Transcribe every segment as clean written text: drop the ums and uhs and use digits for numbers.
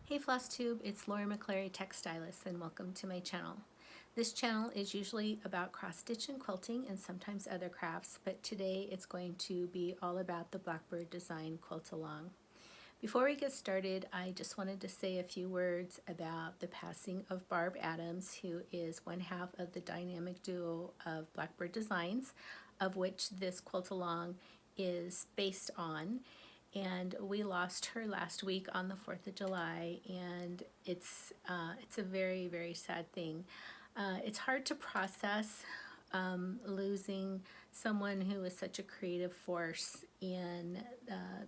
Hey Flosstube, it's Lori McCleary, Texstylust, and welcome to my channel. This channel is usually about cross-stitch and quilting and sometimes other crafts, but today it's going to be all about the Blackbird Design Quilt Along. Before we get started, I just wanted to say a few words about the passing of Barb Adams, who is one half of the dynamic duo of Blackbird Designs, of which this quilt along is based on. And we lost her last week on the 4th of July, and it's a very, very sad thing. It's hard to process losing someone who is such a creative force in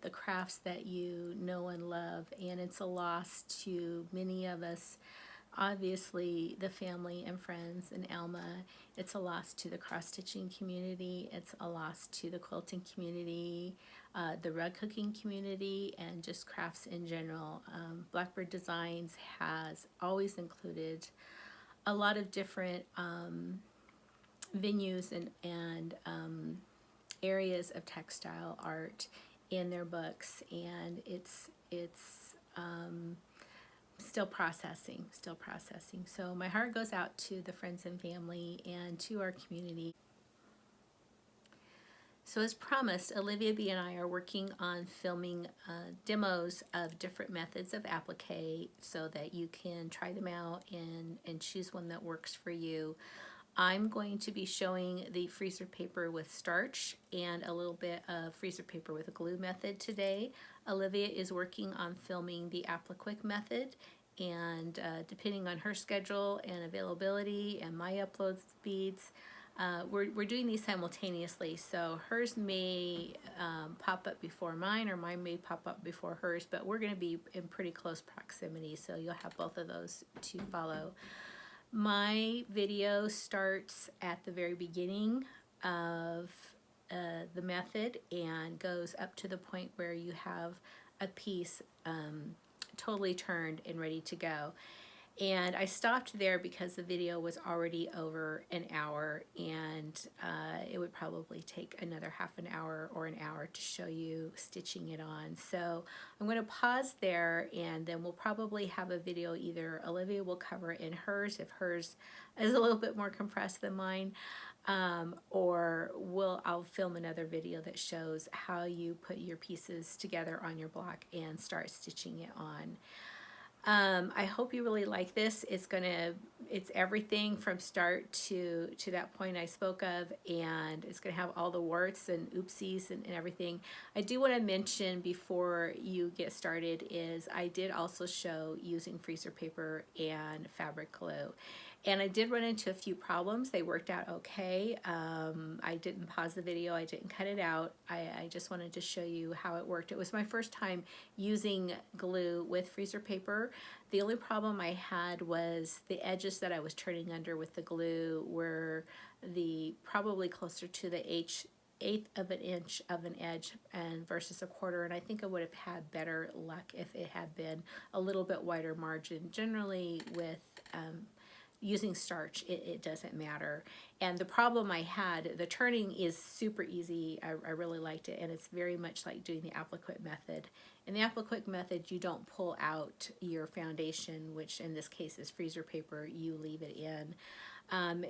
the crafts that you know and love, and it's a loss to many of us. Obviously, the family and friends and Alma. It's a loss to the cross-stitching community. It's a loss to the quilting community, the rug cooking community, and just crafts in general. Blackbird Designs has always included a lot of different venues and areas of textile art in their books, and it's still processing. So my heart goes out to the friends and family and to our community. So as promised, OliviaB and I are working on filming demos of different methods of applique so that you can try them out and choose one that works for you. I'm going to be showing the freezer paper with starch and a little bit of freezer paper with a glue method today. Olivia is working on filming the Applique method, and depending on her schedule and availability and my upload speeds, we're doing these simultaneously, so hers may pop up before mine, or mine may pop up before hers, but we're going to be in pretty close proximity, so you'll have both of those to follow. My video starts at the very beginning of the method and goes up to the point where you have a piece totally turned and ready to go. And I stopped there because the video was already over an hour, and it would probably take another half an hour or an hour to show you stitching it on. So I'm going to pause there, and then we'll probably have a video. Either Olivia will cover in hers, if hers is a little bit more compressed than mine, or I'll film another video that shows how you put your pieces together on your block and start stitching it on. I hope you really like this. It's everything from start to that point I spoke of, and it's gonna have all the warts and oopsies and everything. I do want to mention before you get started is I did also show using freezer paper and fabric glue. And I did run into a few problems. They worked out okay. I didn't pause the video. I didn't cut it out. I just wanted to show you how it worked. It was my first time using glue with freezer paper. The only problem I had was the edges that I was turning under with the glue were probably closer to the eighth of an inch of an edge and versus a quarter, and I think I would have had better luck if it had been a little bit wider margin. Generally with using starch, it doesn't matter. And the problem I had, the turning is super easy. I really liked it, and it's very much like doing the Applique method. In the Applique method, you don't pull out your foundation, which in this case is freezer paper. You leave it in.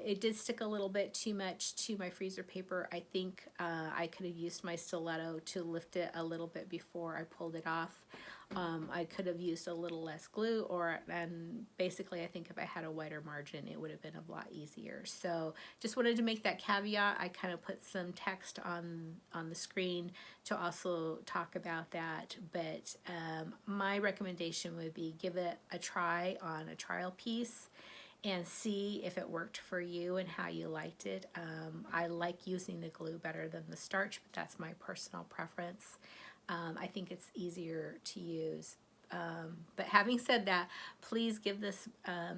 It did stick a little bit too much to my freezer paper. I think I could have used my stiletto to lift it a little bit before I pulled it off. I could have used a little less glue, and basically I think if I had a wider margin it would have been a lot easier. So just wanted to make that caveat. I kind of put some text on the screen to also talk about that, but my recommendation would be give it a try on a trial piece and see if it worked for you and how you liked it. I like using the glue better than the starch, but that's my personal preference. I think it's easier to use. But having said that, please give this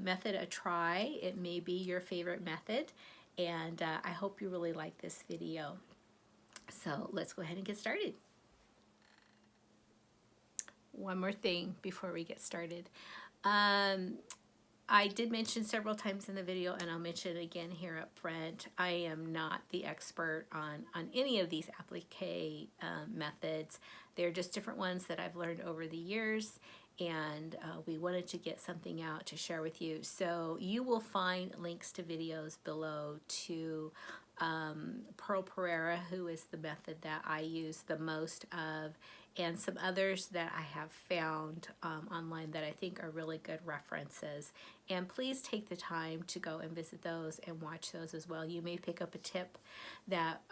method a try. It may be your favorite method, and I hope you really like this video. So let's go ahead and get started. One more thing before we get started. I did mention several times in the video, and I'll mention it again here up front, I am not the expert on any of these applique methods. They're just different ones that I've learned over the years, and we wanted to get something out to share with you. So you will find links to videos below to Pearl Pereira, who is the method that I use the most of, and some others that I have found online that I think are really good references. And please take the time to go and visit those and watch those as well. You may pick up a tip that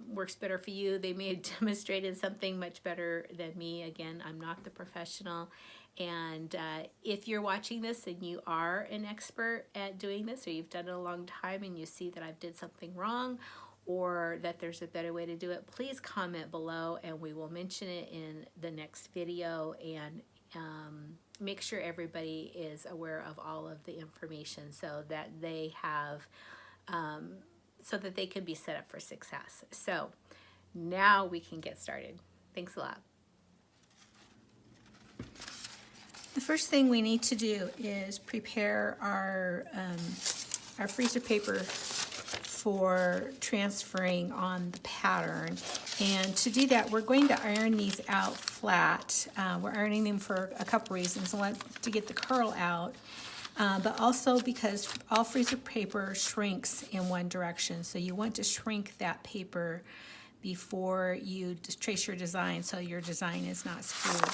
works better for you. They may have demonstrated something much better than me. Again, I'm not the professional. And if you're watching this and you are an expert at doing this, or you've done it a long time and you see that I've did something wrong, or that there's a better way to do it, please comment below and we will mention it in the next video, and make sure everybody is aware of all of the information so that they have, so that they can be set up for success. So now we can get started. Thanks a lot. The first thing we need to do is prepare our freezer paper for transferring on the pattern. And to do that, we're going to iron these out flat. We're ironing them for a couple reasons. I want to get the curl out, but also because all freezer paper shrinks in one direction. So you want to shrink that paper before you trace your design so your design is not screwed.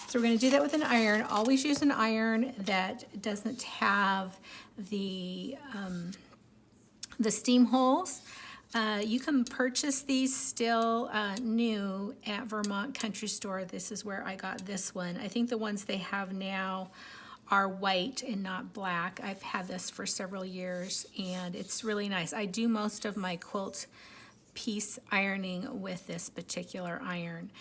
So we're going to do that with an iron. Always use an iron that doesn't have the steam holes. You can purchase these still new at Vermont Country Store. This is where I got this one. I think the ones they have now are white and not black. I've had this for several years and it's really nice. I do most of my quilt piece ironing with this particular iron.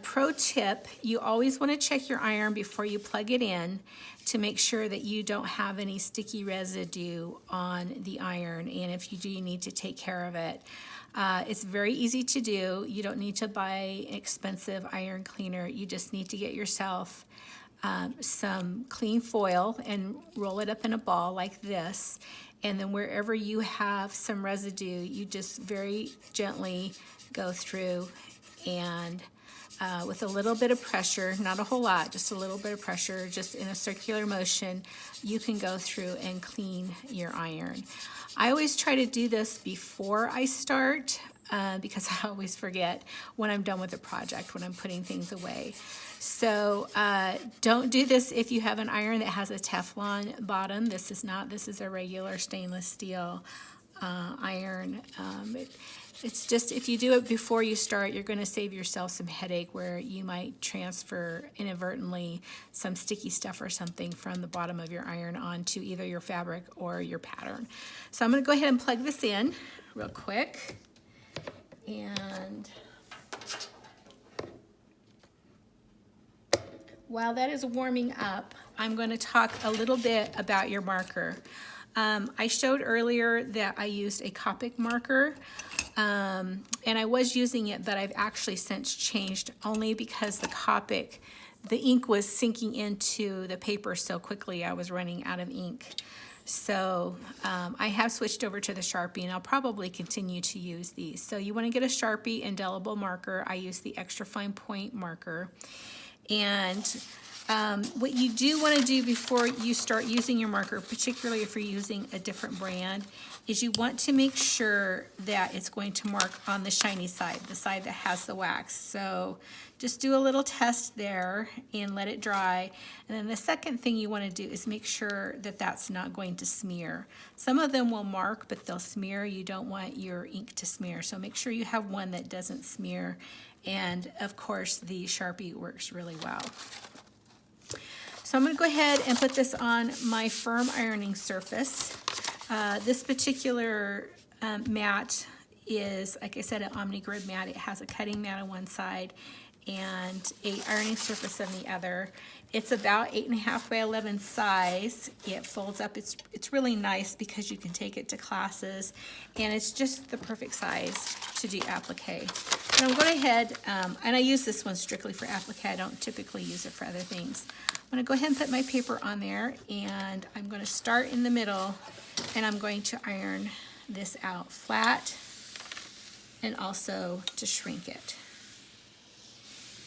Pro tip, you always want to check your iron before you plug it in to make sure that you don't have any sticky residue on the iron, and if you do, you need to take care of it. It's very easy to do. You don't need to buy an expensive iron cleaner. You just need to get yourself some clean foil and roll it up in a ball like this, and then wherever you have some residue, you just very gently go through and with a little bit of pressure, not a whole lot, just a little bit of pressure, just in a circular motion, you can go through and clean your iron. I always try to do this before I start because I always forget when I'm done with the project, when I'm putting things away. So don't do this if you have an iron that has a Teflon bottom. This is not, this is a regular stainless steel iron. It's just, if you do it before you start, you're going to save yourself some headache where you might transfer inadvertently some sticky stuff or something from the bottom of your iron onto either your fabric or your pattern. So I'm going to go ahead and plug this in real quick. And while that is warming up, I'm going to talk a little bit about your marker. I showed earlier that I used a Copic marker, and I was using it, but I've actually since changed only because the Copic, the ink was sinking into the paper so quickly I was running out of ink. So I have switched over to the Sharpie, and I'll probably continue to use these. So you want to get a Sharpie indelible marker. I use the extra fine point marker. And what you do want to do before you start using your marker, particularly if you're using a different brand, is you want to make sure that it's going to mark on the shiny side, the side that has the wax. So just do a little test there and let it dry. And then the second thing you want to do is make sure that that's not going to smear. Some of them will mark, but they'll smear. You don't want your ink to smear. So make sure you have one that doesn't smear. And of course, the Sharpie works really well. So I'm going to go ahead and put this on my firm ironing surface. This particular mat is, like I said, an Omni Grid mat. It has a cutting mat on one side and a ironing surface on the other. It's about 8.5 by 11 size. It folds up. It's really nice because you can take it to classes, and it's just the perfect size to do applique. And I'm going ahead, and I use this one strictly for applique. I don't typically use it for other things. I'm going to go ahead and put my paper on there, and I'm going to start in the middle, and I'm going to iron this out flat and also to shrink it.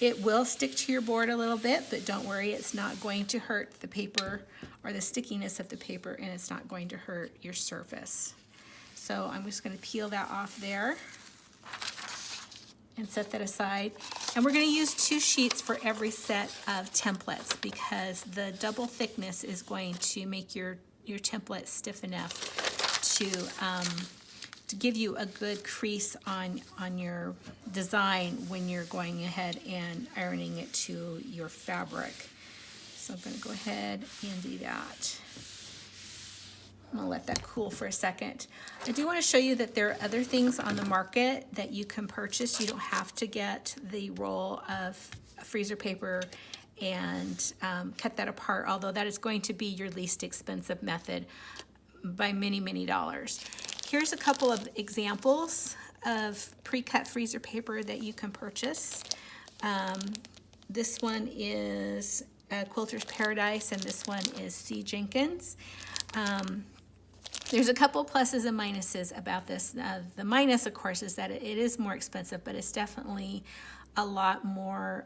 It will stick to your board a little bit, but don't worry, it's not going to hurt the paper or the stickiness of the paper, and it's not going to hurt your surface. So I'm just going to peel that off there and set that aside. And we're going to use 2 sheets for every set of templates because the double thickness is going to make your template stiff enough to give you a good crease on your design when you're going ahead and ironing it to your fabric. So I'm going to go ahead and do that. I'm going to let that cool for a second. I do want to show you that there are other things on the market that you can purchase. You don't have to get the roll of freezer paper and cut that apart, although that is going to be your least expensive method by many, many dollars. Here's a couple of examples of pre-cut freezer paper that you can purchase. This one is Quilter's Paradise, and this one is C. Jenkins. There's a couple pluses and minuses about this. The minus, of course, is that it is more expensive, but it's definitely a lot more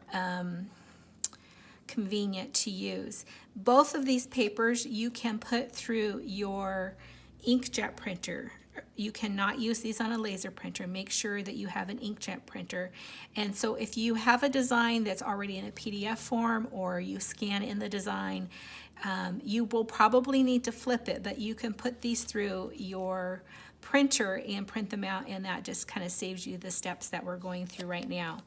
convenient to use. Both of these papers you can put through your inkjet printer. You cannot use these on a laser printer. Make sure that you have an inkjet printer. And so if you have a design that's already in a PDF form or you scan in the design, you will probably need to flip it, but you can put these through your printer and print them out, and that just kind of saves you the steps that we're going through right now.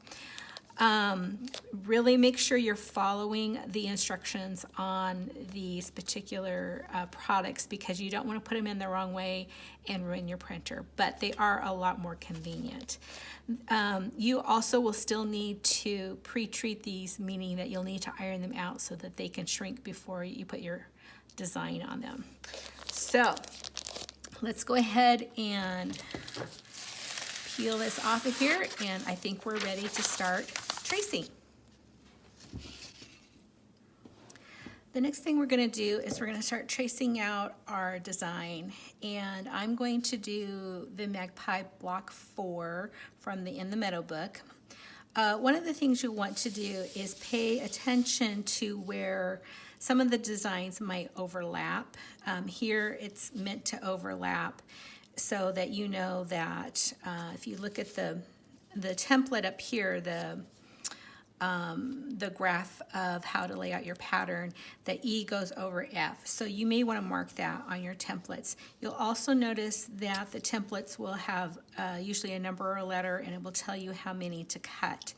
Really make sure you're following the instructions on these particular products because you don't want to put them in the wrong way and ruin your printer, but they are a lot more convenient. You also will still need to pre-treat these, meaning that you'll need to iron them out so that they can shrink before you put your design on them. So let's go ahead and peel this off of here, and I think we're ready to start tracing. The next thing we're going to do is we're going to start tracing out our design, and I'm going to do the Magpie Block 4 from the In the Meadow book. One of the things you want to do is pay attention to where some of the designs might overlap. Here it's meant to overlap so that you know that if you look at the template up here, the graph of how to lay out your pattern, that E goes over F. So you may want to mark that on your templates. You'll also notice that the templates will have usually a number or a letter, and it will tell you how many to cut.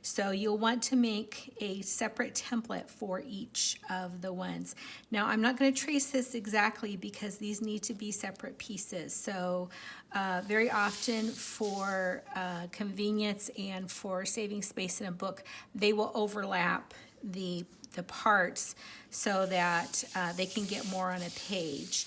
So you'll want to make a separate template for each of the ones. Now I'm not going to trace this exactly because these need to be separate pieces. So very often for convenience and for saving space in a book, they will overlap the parts so that they can get more on a page.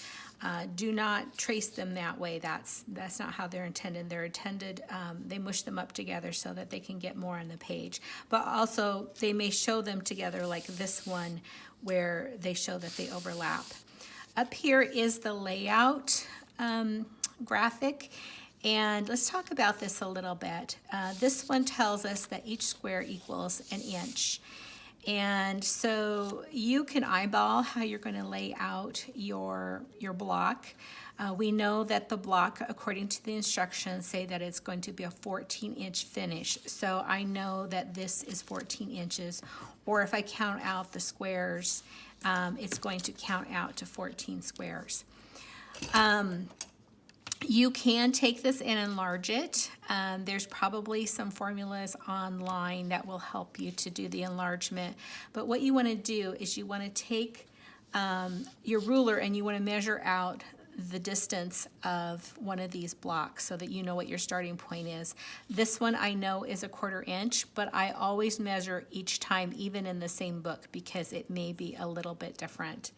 Do not trace them that way. That's not how they're intended. They're intended, they mush them up together so that they can get more on the page. But also they may show them together like this one where they show that they overlap. Up here is the layout graphic, and let's talk about this a little bit. This one tells us that each square equals an inch. And so you can eyeball how you're going to lay out your block. We know that the block, according to the instructions, say that it's going to be a 14-inch finish. So I know that this is 14 inches, or if I count out the squares, it's going to count out to 14 squares. You can take this and enlarge it. There's probably some formulas online that will help you to do the enlargement. But what you want to do is you want to take your ruler and you want to measure out the distance of one of these blocks so that you know what your starting point is. This one I know is a 1/4 inch, but I always measure each time, even in the same book, because it may be a little bit different.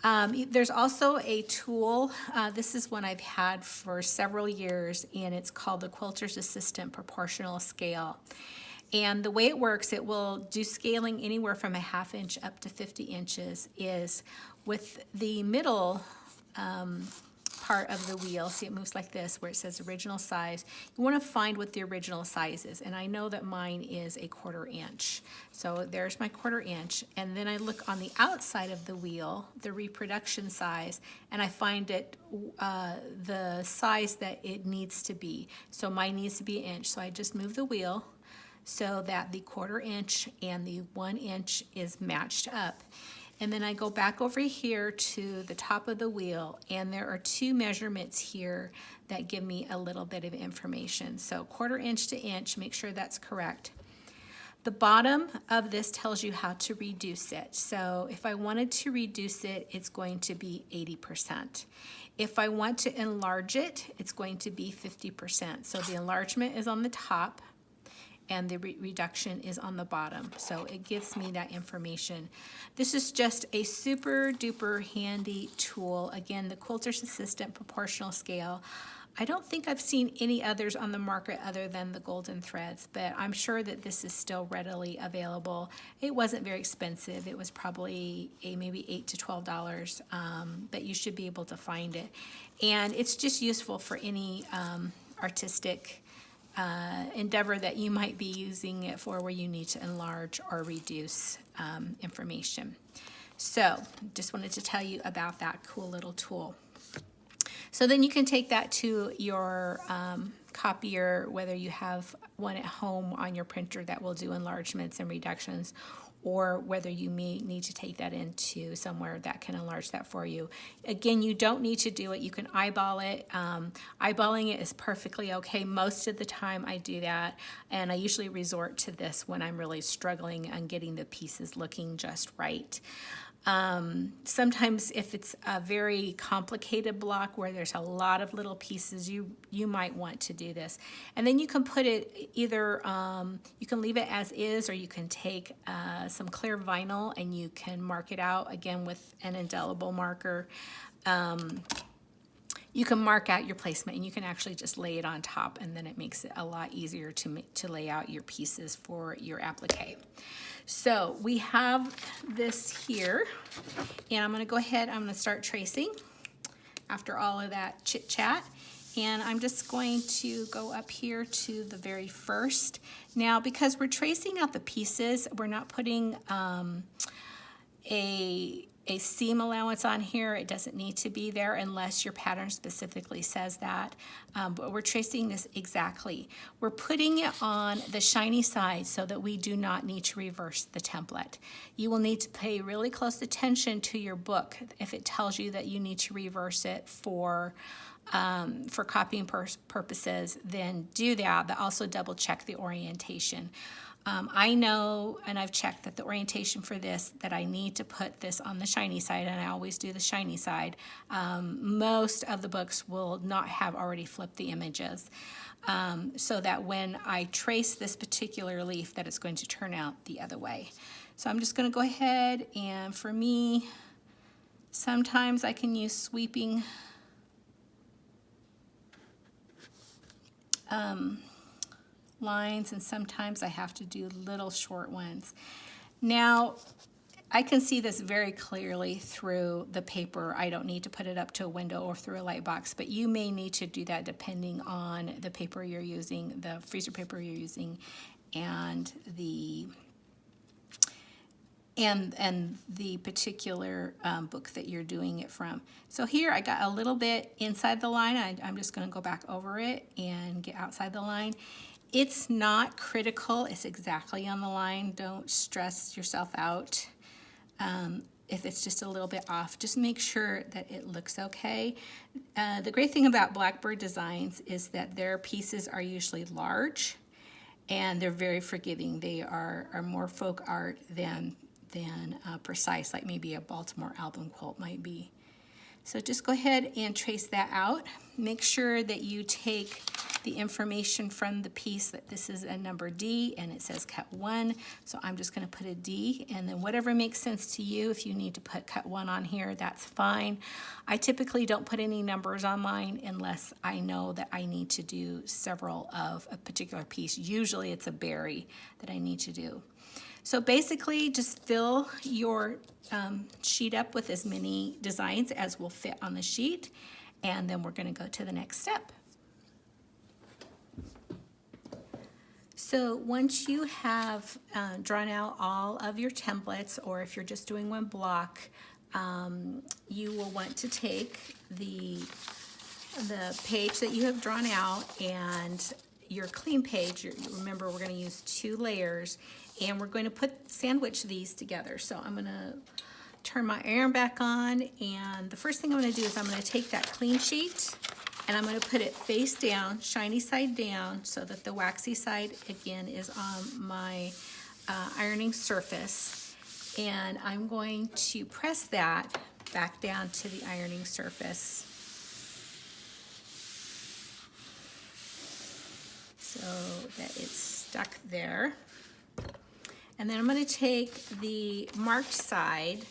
There's also a tool, this is one I've had for several years, and it's called the Quilter's Assistant Proportional Scale. And the way it works, it will do scaling anywhere from a 1/2 inch up to 50 inches, is with the middle part of the wheel, see it moves like this where it says original size. You want to find what the original size is, and I know that mine is a 1/4 inch. So there's my 1/4 inch, and then I look on the outside of the wheel, the reproduction size, and I find it the size that it needs to be. So mine needs to be 1 inch, so I just move the wheel so that the 1/4 inch and the 1 inch is matched up. And then I go back over here to the top of the wheel, and there are 2 measurements here that give me a little bit of information. So 1/4 inch to inch, make sure that's correct. The bottom of this tells you how to reduce it. So if I wanted to reduce it, it's going to be 80%. If I want to enlarge it, it's going to be 50%. So the enlargement is on the top, and the reduction is on the bottom. So it gives me that information. This is just a super duper handy tool. Again, the Quilter's Assistant Proportional Scale. I don't think I've seen any others on the market other than the Golden Threads, but I'm sure that this is still readily available. It wasn't very expensive. It was probably maybe $8 to $12, but you should be able to find it. And it's just useful for any artistic endeavor that you might be using it for, where you need to enlarge or reduce information. So just wanted to tell you about that cool little tool. So then you can take that to your copier, whether you have one at home on your printer that will do enlargements and reductions, or whether you may need to take that into somewhere that can enlarge that for you. Again, you don't need to do it. You can eyeball it. Eyeballing it is perfectly okay. Most of the time I do that, and I usually resort to this when I'm really struggling on getting the pieces looking just right. Sometimes if it's a very complicated block where there's a lot of little pieces, you might want to do this. And then you can put it either, you can leave it as is, or you can take some clear vinyl and you can mark it out again with an indelible marker. You can mark out your placement, and you can actually just lay it on top, and then it makes it a lot easier to lay out your pieces for your applique. So we have this here, and I'm going to go ahead, I'm going to start tracing after all of that chit chat. And I'm just going to go up here to the very first. Now, because we're tracing out the pieces, we're not putting a seam allowance on here. It doesn't need to be there unless your pattern specifically says that. But we're tracing this exactly. We're putting it on the shiny side so that we do not need to reverse the template. You will need to pay really close attention to your book if it tells you that you need to reverse it for copying purposes. Then do that, but also double check the orientation. I know, and I've checked that the orientation for this, that I need to put this on the shiny side, and I always do the shiny side. Most of the books will not have already flipped the images, so that when I trace this particular leaf, that it's going to turn out the other way. So I'm just going to go ahead, and for me, sometimes I can use sweeping lines, and sometimes I have to do little short ones. Now, I can see this very clearly through the paper. I don't need to put it up to a window or through a light box, but you may need to do that depending on the paper you're using, the freezer paper you're using, and the particular book that you're doing it from. So here I got a little bit inside the line. I'm just going to go back over it and get outside the line. It's not critical. It's exactly on the line. Don't stress yourself out if it's just a little bit off. Just make sure that it looks okay. The great thing about Blackbird Designs is that their pieces are usually large, and they're very forgiving. They are more folk art than precise, like maybe a Baltimore album quilt might be. So just go ahead and trace that out. Make sure that you take the information from the piece that this is a number D and it says cut 1. So I'm just going to put a D, and then whatever makes sense to you. If you need to put cut 1 on here, that's fine. I typically don't put any numbers on mine unless I know that I need to do several of a particular piece. Usually it's a berry that I need to do. So basically just fill your sheet up with as many designs as will fit on the sheet, and then we're going to go to the next step. So once you have drawn out all of your templates, or if you're just doing one block, you will want to take the page that you have drawn out and your clean page. Remember, we're going to use 2 layers, and we're going to sandwich these together. So I'm going to turn my iron back on, and the first thing I'm going to do is I'm going to take that clean sheet and I'm going to put it face down, shiny side down, so that the waxy side again is on my ironing surface, and I'm going to press that back down to the ironing surface so that it's stuck there. And then I'm going to take the marked side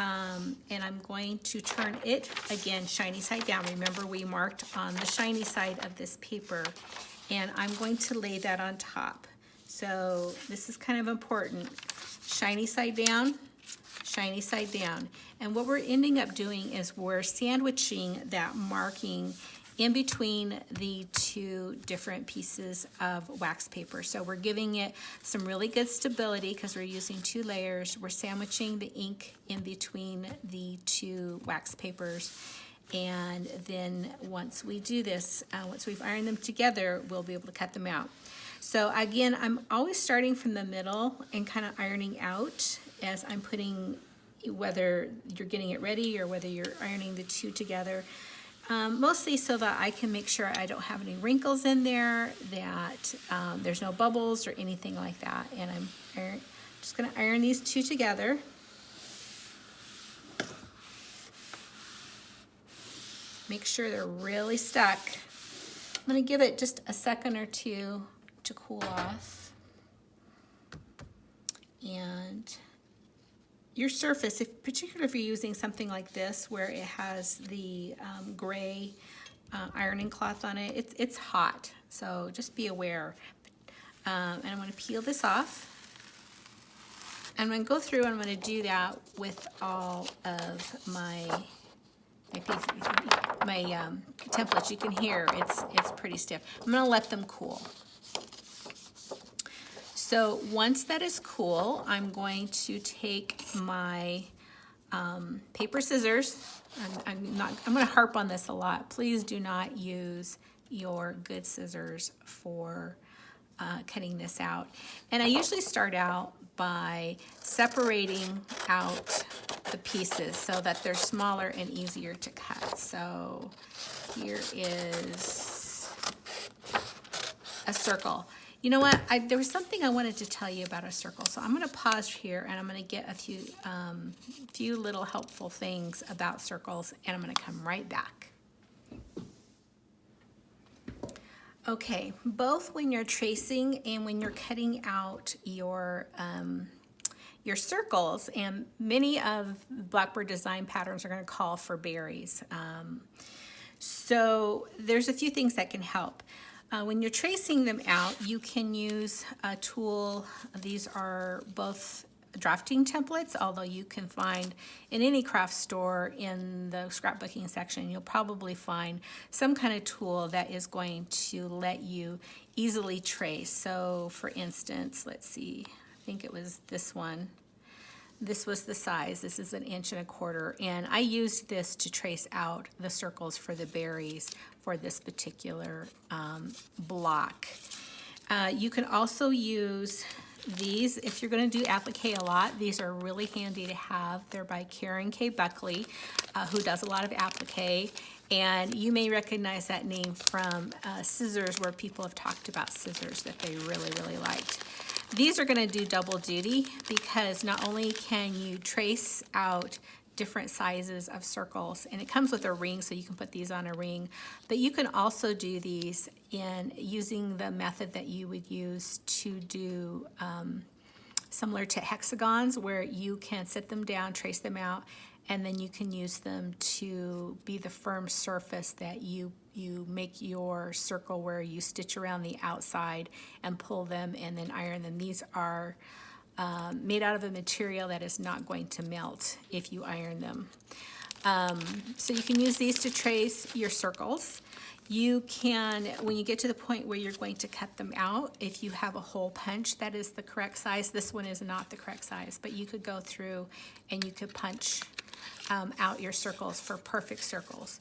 and I'm going to turn it again shiny side down. Remember, we marked on the shiny side of this paper, and I'm going to lay that on top. So this is kind of important. Shiny side down, shiny side down. And what we're ending up doing is we're sandwiching that marking in between the 2 different pieces of wax paper. So we're giving it some really good stability because we're using 2 layers. We're sandwiching the ink in between the 2 wax papers. And then once we do this, once we've ironed them together, we'll be able to cut them out. So again, I'm always starting from the middle and kind of ironing out as I'm putting, whether you're getting it ready or whether you're ironing the 2 together. Mostly so that I can make sure I don't have any wrinkles in there, that there's no bubbles or anything like that. And I'm just going to iron these 2 together. Make sure they're really stuck. I'm going to give it just a second or 2 to cool off. And your surface, particularly if you're using something like this where it has the gray ironing cloth on it, it's hot, so just be aware. And I'm going to peel this off. I'm going to go through and I'm going to do that with all of my templates. You can hear it's pretty stiff. I'm going to let them cool. So once that is cool, I'm going to take my paper scissors. I'm going to harp on this a lot. Please do not use your good scissors for cutting this out. And I usually start out by separating out the pieces so that they're smaller and easier to cut. So here is a circle. You know what? There was something I wanted to tell you about a circle, so I'm going to pause here and I'm going to get a few little helpful things about circles, and I'm going to come right back. Okay, both when you're tracing and when you're cutting out your circles, and many of Blackbird design patterns are going to call for berries. So there's a few things that can help. When you're tracing them out, you can use a tool. These are both drafting templates, although you can find in any craft store in the scrapbooking section, you'll probably find some kind of tool that is going to let you easily trace. So for instance, let's see, I think it was this one. This was the size. This is 1 1/4 inch, and I used this to trace out the circles for the berries for this particular block. You can also use these if you're going to do applique a lot. These are really handy to have. They're by Karen K. Buckley, who does a lot of applique, and you may recognize that name from scissors, where people have talked about scissors that they really, really liked. These are going to do double duty because not only can you trace out different sizes of circles, and it comes with a ring, so you can put these on a ring, but you can also do these in using the method that you would use to do similar to hexagons, where you can sit them down, trace them out, and then you can use them to be the firm surface that you make your circle, where you stitch around the outside and pull them and then iron them. These are made out of a material that is not going to melt if you iron them. So you can use these to trace your circles. You can, when you get to the point where you're going to cut them out, if you have a hole punch that is the correct size, this one is not the correct size, but you could go through and you could punch out your circles for perfect circles.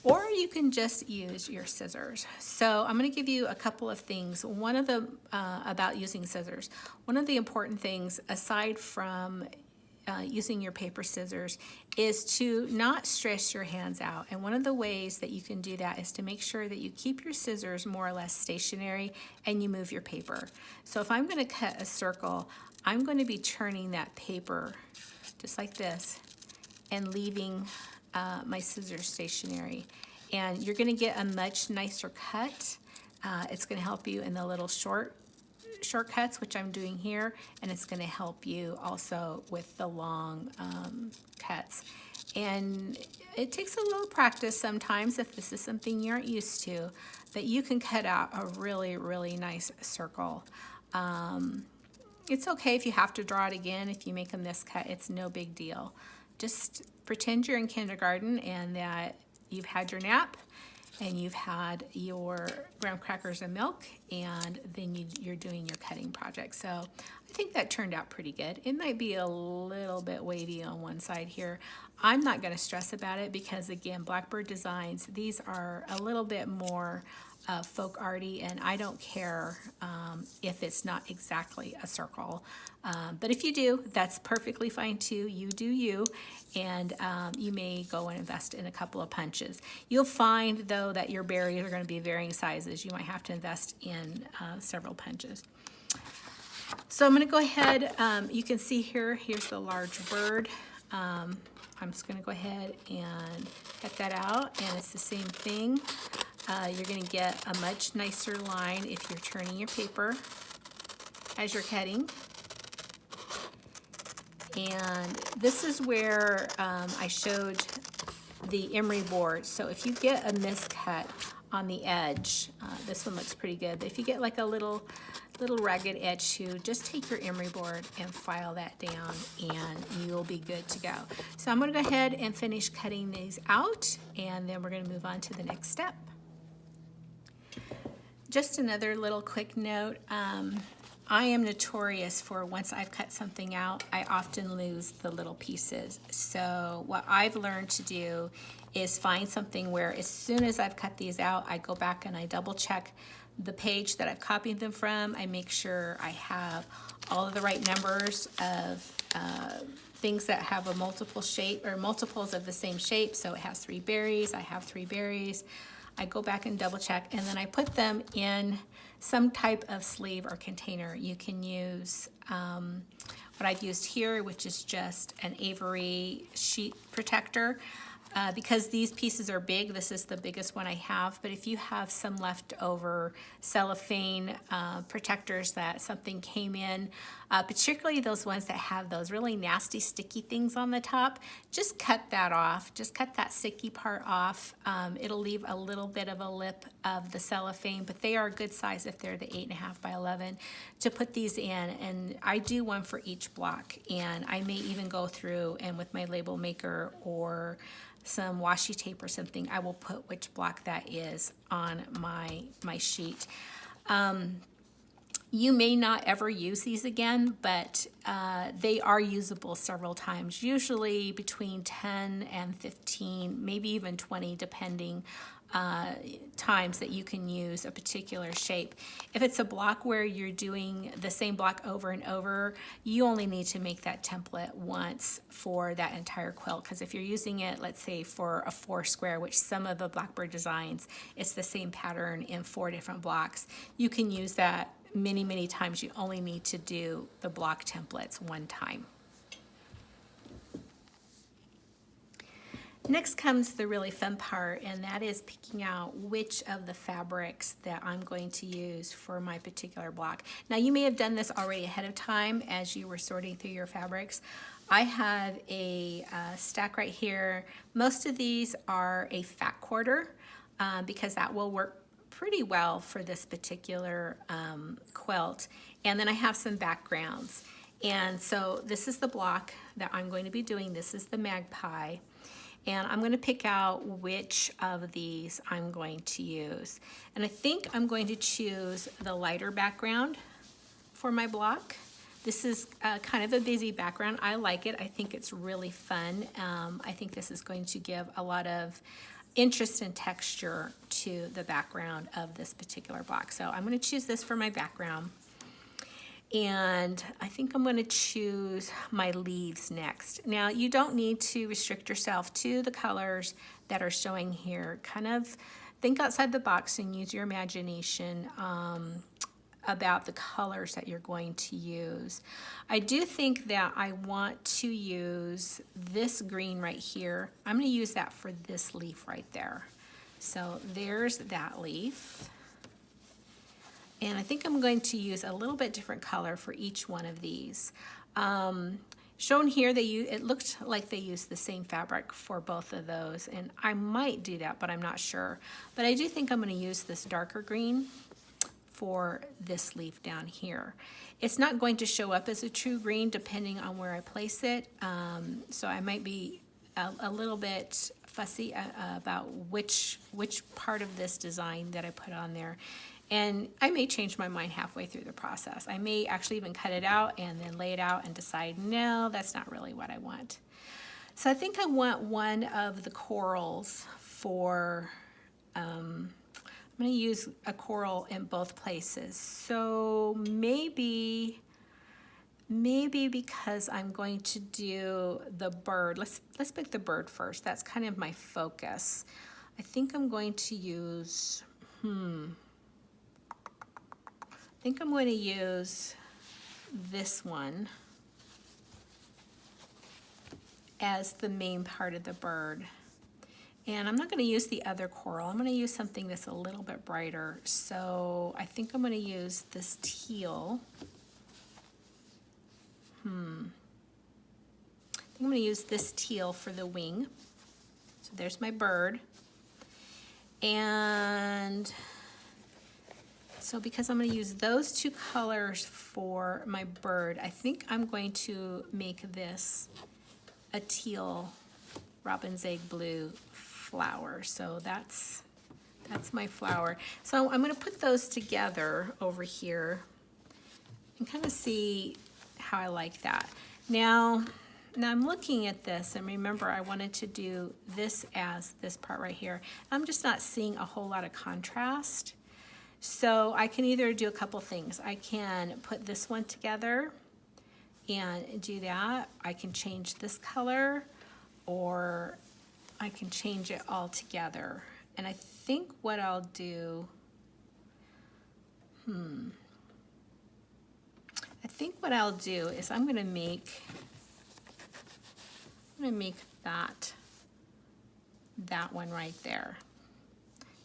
Or you can just use your scissors. So I'm going to give you a couple of things. One of the, about using scissors, one of the important things aside from using your paper scissors is to not stress your hands out. And one of the ways that you can do that is to make sure that you keep your scissors more or less stationary and you move your paper. So if I'm going to cut a circle, I'm going to be turning that paper just like this and leaving my scissors stationary. And you're going to get a much nicer cut. It's going to help you in the little shortcuts, which I'm doing here, and it's going to help you also with the long cuts. And it takes a little practice sometimes if this is something you aren't used to, that you can cut out a really, really nice circle. It's okay if you have to draw it again. If you make a miscut, it's no big deal. Just pretend you're in kindergarten and that you've had your nap and you've had your graham crackers and milk, and then you're doing your cutting project. So I think that turned out pretty good. It might be a little bit wavy on one side here. I'm not going to stress about it because, again, Blackbird Designs, these are a little bit more folk arty, and I don't care if it's not exactly a circle. But if you do, that's perfectly fine too. You do you, and you may go and invest in a couple of punches. You'll find, though, that your berries are going to be varying sizes. You might have to invest in several punches. So I'm going to go ahead. You can see here's the large bird. I'm just going to go ahead and cut that out, and it's the same thing. You're going to get a much nicer line if you're turning your paper as you're cutting. And this is where I showed the emery board. So if you get a miscut on the edge, this one looks pretty good. But if you get like a little ragged edge too, just take your emery board and file that down and you'll be good to go. So I'm going to go ahead and finish cutting these out, and then we're going to move on to the next step. Just another little quick note. I am notorious for once I've cut something out, I often lose the little pieces. So what I've learned to do is find something where as soon as I've cut these out, I go back and I double check the page that I've copied them from. I make sure I have all of the right numbers of things that have a multiple shape or multiples of the same shape. So it has 3 berries, I have 3 berries. I go back and double check, and then I put them in some type of sleeve or container. You can use what I've used here, which is just an Avery sheet protector. Because these pieces are big, this is the biggest one I have, but if you have some leftover cellophane protectors that something came in, particularly those ones that have those really nasty sticky things on the top, just cut that off. Just cut that sticky part off. It'll leave a little bit of a lip of the cellophane, but they are a good size if they're the 8.5 by 11 to put these in. And I do one for each block, and I may even go through and with my label maker or some washi tape or something, I will put which block that is on my sheet. You may not ever use these again, but they are usable several times, usually between 10 and 15, maybe even 20, depending times that you can use a particular shape. If it's a block where you're doing the same block over and over, you only need to make that template once for that entire quilt, because if you're using it, let's say for a 4 square, which some of the Blackbird Designs, it's the same pattern in 4 different blocks, you can use that many times. You only need to do the block templates one time. Next comes the really fun part, and that is picking out which of the fabrics that I'm going to use for my particular block. Now, you may have done this already ahead of time as you were sorting through your fabrics. I have a stack right here. Most of these are a fat quarter because that will work pretty well for this particular quilt. And then I have some backgrounds. And so this is the block that I'm going to be doing. This is the Magpie. and I'm going to pick out which of these I'm going to use. And I think I'm going to choose the lighter background for my block. This is kind of a busy background. I like it. I think it's really fun. I think this is going to give a lot of interest and texture to the background of this particular block. So I'm going to choose this for my background. And I think I'm going to choose my leaves next. Now, you don't need to restrict yourself to the colors that are showing here. Kind of think outside the box and use your imagination about the colors that you're going to use. I do think that I want to use this green right here. I'm going to use that for this leaf right there. So there's that leaf. And I think I'm going to use a little bit different color for each one of these. Shown here, it looked like they used the same fabric for both of those, and I might do that, but I'm not sure. But I do think I'm going to use this darker green for this leaf down here. It's not going to show up as a true green depending on where I place it, so I might be a little bit fussy about which part of this design that I put on there. And I may change my mind halfway through the process. I may actually even cut it out and then lay it out and decide, no, that's not really what I want. So I think I want one of the corals for, I'm going to use a coral in both places. So maybe because I'm going to do the bird, let's pick the bird first. That's kind of my focus. I think I'm going to use, I think I'm going to use this one as the main part of the bird. And I'm not going to use the other coral. I'm going to use something that's a little bit brighter. So I think I'm going to use this teal. I think I'm going to use this teal for the wing. So there's my bird. And so because I'm going to use those two colors for my bird, I think I'm going to make this a teal robin's egg blue flower. So that's my flower. So I'm going to put those together over here and kind of see how I like that. Now I'm looking at this, and remember I wanted to do this as this part right here. I'm just not seeing a whole lot of contrast. So I can either do a couple things. I can put this one together and do that. I can change this color, or I can change it all together. And I think what I'll do, I think what I'll do is I'm going to make that one right there.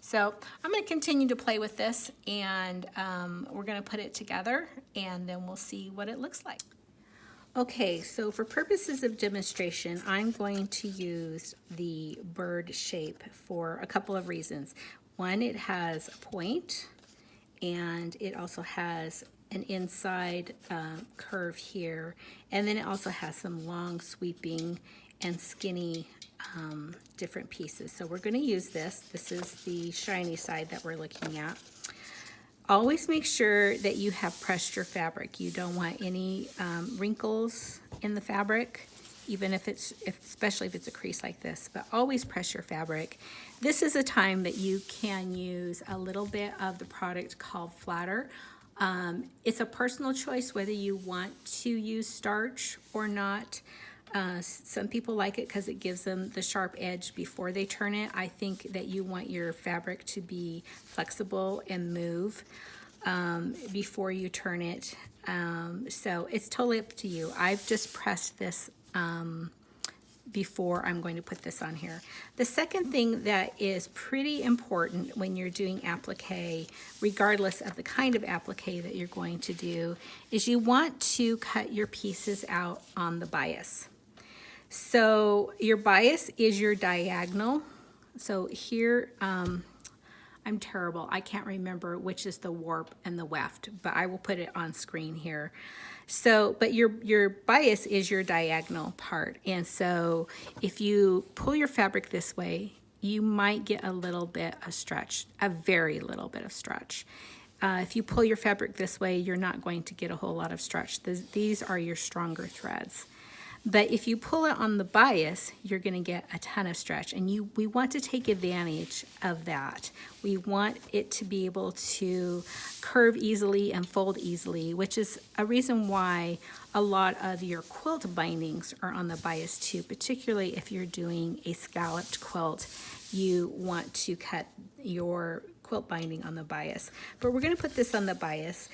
So I'm going to continue to play with this, and we're going to put it together, and then we'll see what it looks like. Okay, so for purposes of demonstration, I'm going to use the bird shape for a couple of reasons. One, it has a point, and it also has an inside curve here, and then it also has some long sweeping and skinny different pieces. So we're going to use this. This is the shiny side that we're looking at. Always make sure that you have pressed your fabric. You don't want any wrinkles in the fabric, even especially if it's a crease like this, but always press your fabric. This is a time that you can use a little bit of the product called Flatter. It's a personal choice whether you want to use starch or not. Some people like it because it gives them the sharp edge before they turn it. I think that you want your fabric to be flexible and move before you turn it. So it's totally up to you. I've just pressed this before I'm going to put this on here. The second thing that is pretty important when you're doing applique, regardless of the kind of applique that you're going to do, is you want to cut your pieces out on the bias. So your bias is your diagonal. So here, I'm terrible. I can't remember which is the warp and the weft, but I will put it on screen here. So, but your bias is your diagonal part. And so if you pull your fabric this way, you might get a little bit of stretch, a very little bit of stretch. If you pull your fabric this way, you're not going to get a whole lot of stretch. These are your stronger threads. But if you pull it on the bias, you're going to get a ton of stretch, and we want to take advantage of that. We want it to be able to curve easily and fold easily, which is a reason why a lot of your quilt bindings are on the bias too, particularly if you're doing a scalloped quilt. You want to cut your quilt binding on the bias. But we're going to put this on the bias.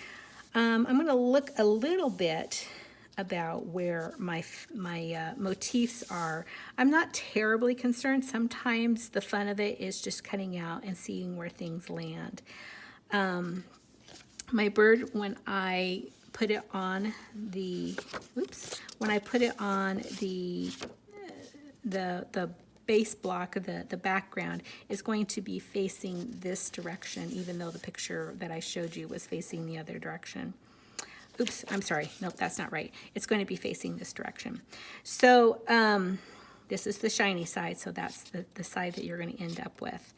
I'm going to look a little bit about where my motifs are. I'm not terribly concerned. Sometimes the fun of it is just cutting out and seeing where things land. My bird, when I put it on the, when I put it on the base block, the background is going to be facing this direction, even though the picture that I showed you was facing the other direction. Oops, I'm sorry. Nope, that's not right. It's going to be facing this direction. So this is the shiny side, so that's the side that you're going to end up with.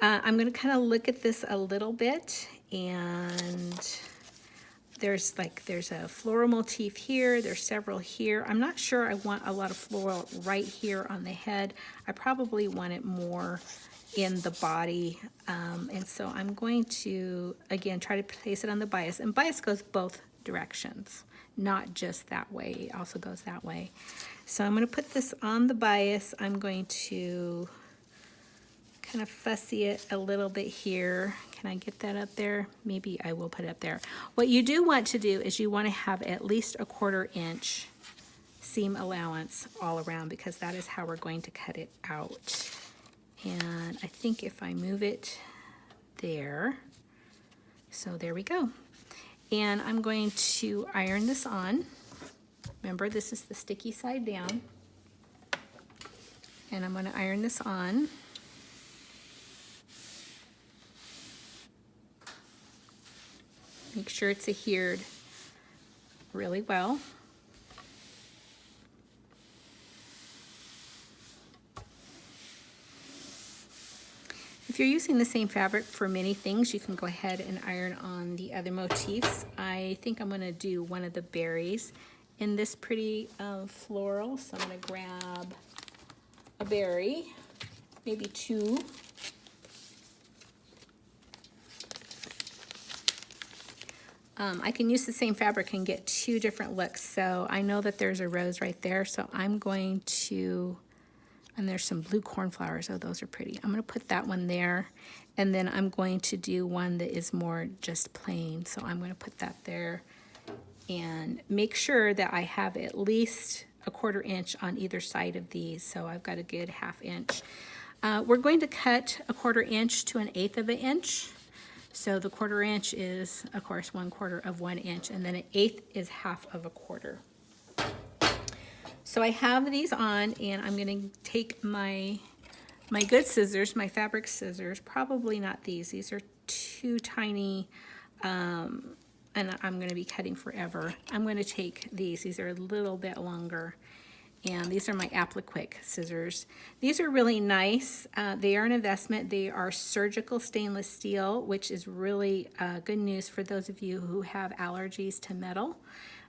I'm going to kind of look at this a little bit, and there's a floral motif here. There's several here. I'm not sure I want a lot of floral right here on the head. I probably want it more in the body, and so I'm going to, again, try to place it on the bias. And bias goes both directions, not just that way. It also goes that way. So I'm going to put this on the bias. I'm going to kind of fussy it a little bit here. Can I get that up there? Maybe I will put it up there. What you do want to do is you want to have at least a 1/4 inch seam allowance all around, because that is how we're going to cut it out. And I think if I move it there, so there we go. And I'm going to iron this on. Remember, this is the sticky side down. And I'm going to iron this on. Make sure it's adhered really well. If you're using the same fabric for many things, you can go ahead and iron on the other motifs. I think I'm going to do one of the berries in this pretty floral. So I'm going to grab a berry, maybe 2. I can use the same fabric and get 2 different looks. So I know that there's a rose right there, so I'm going to, and there's some blue cornflowers. Oh, those are pretty. I'm going to put that one there, and then I'm going to do one that is more just plain. So I'm going to put that there and make sure that I have at least a 1/4 inch on either side of these. So I've got a good 1/2 inch. We're going to cut a 1/4 inch to 1/8 of an inch. So the 1/4 inch is, of course, 1/4 of 1 inch, and then 1/8 is 1/2 of a 1/4. So I have these on, and I'm going to take my good scissors, my fabric scissors, probably not these. These are too tiny, and I'm going to be cutting forever. I'm going to take these. These are a little bit longer. And these are my Applique scissors. These are really nice. They are an investment. They are surgical stainless steel, which is really good news for those of you who have allergies to metal.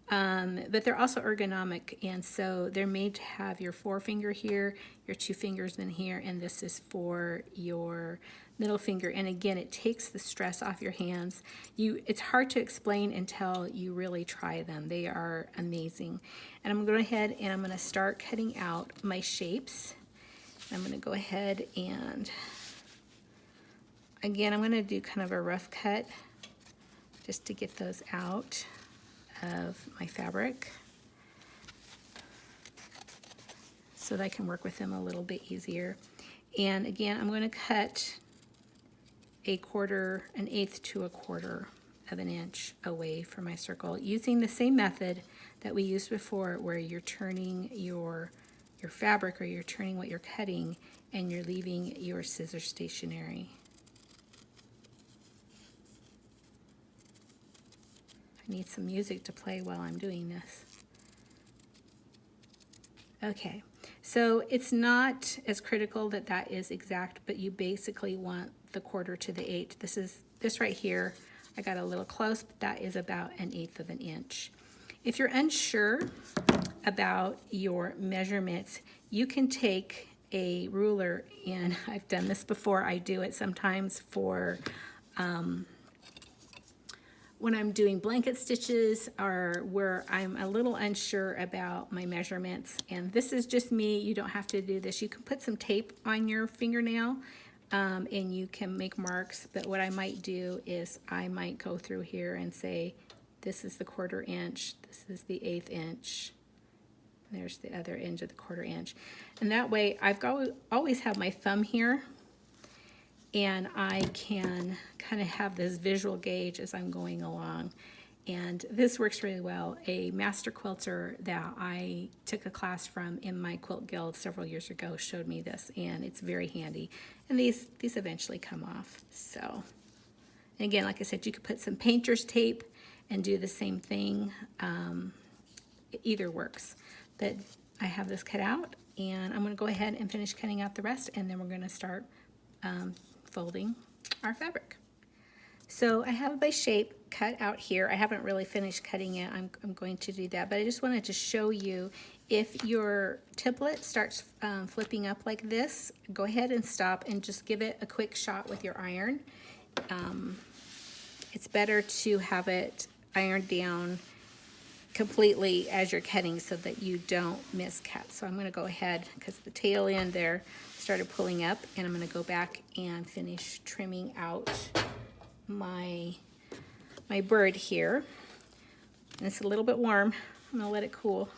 But they're also ergonomic, and so they're made to have your forefinger here, your 2 fingers in here, and this is for your middle finger. And again, it takes the stress off your hands. It's hard to explain until you really try them. They are amazing. And I'm going to go ahead and I'm going to start cutting out my shapes. I'm going to go ahead and, again, I'm going to do kind of a rough cut just to get those out of my fabric so that I can work with them a little bit easier. And again, I'm going to cut a 1/4, 1/8 to a 1/4 of an inch away from my circle, using the same method that we used before, where you're turning your fabric, or you're turning what you're cutting, and you're leaving your scissors stationary. I need some music to play while I'm doing this. Okay, so it's not as critical that that is exact, but you basically want the 1/4 to the 1/8. This right here, I got a little close, but that is about 1/8 of an inch. If you're unsure about your measurements, you can take a ruler, and I've done this before. I do it sometimes for when I'm doing blanket stitches or where I'm a little unsure about my measurements. And this is just me. You don't have to do this. You can put some tape on your fingernail and you can make marks. But what I might do is I might go through here and say, this is the 1/4 inch, this is the 1/8 inch. There's the other edge of the 1/4 inch. And that way I've always have my thumb here, and I can kind of have this visual gauge as I'm going along. And this works really well. A master quilter that I took a class from in my quilt guild several years ago showed me this, and it's very handy. And these eventually come off. So, and again, like I said, you could put some painter's tape and do the same thing. Either works. But I have this cut out, and I'm going to go ahead and finish cutting out the rest, and then we're going to start folding our fabric. So I have my shape cut out here. I haven't really finished cutting it. I'm going to do that, but I just wanted to show you, if your template starts flipping up like this, go ahead and stop and just give it a quick shot with your iron. It's better to have it ironed down completely as you're cutting so that you don't miscut. So I'm going to go ahead, because the tail end there started pulling up, and I'm going to go back and finish trimming out my bird here. And it's a little bit warm. I'm going to let it cool.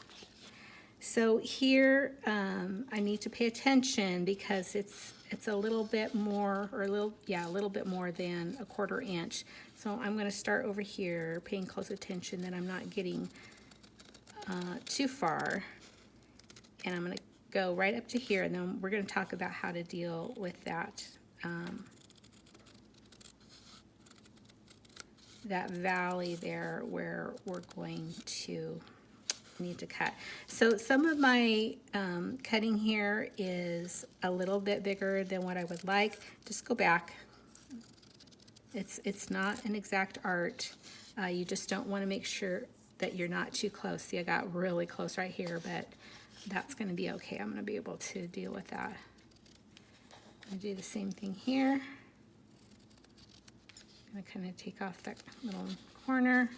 So here I need to pay attention because it's a little bit more, or a little bit more than a 1/4 inch. So I'm going to start over here, paying close attention that I'm not getting too far, and I'm going to go right up to here, and then we're going to talk about how to deal with that that valley there where we're going to need to cut. So some of my cutting here is a little bit bigger than what I would like. Just go back. It's not an exact art. You just don't want to make sure that you're not too close. See, I got really close right here, but that's going to be okay. I'm going to be able to deal with that. I'm going to do the same thing here. I'm going to kind of take off that little corner.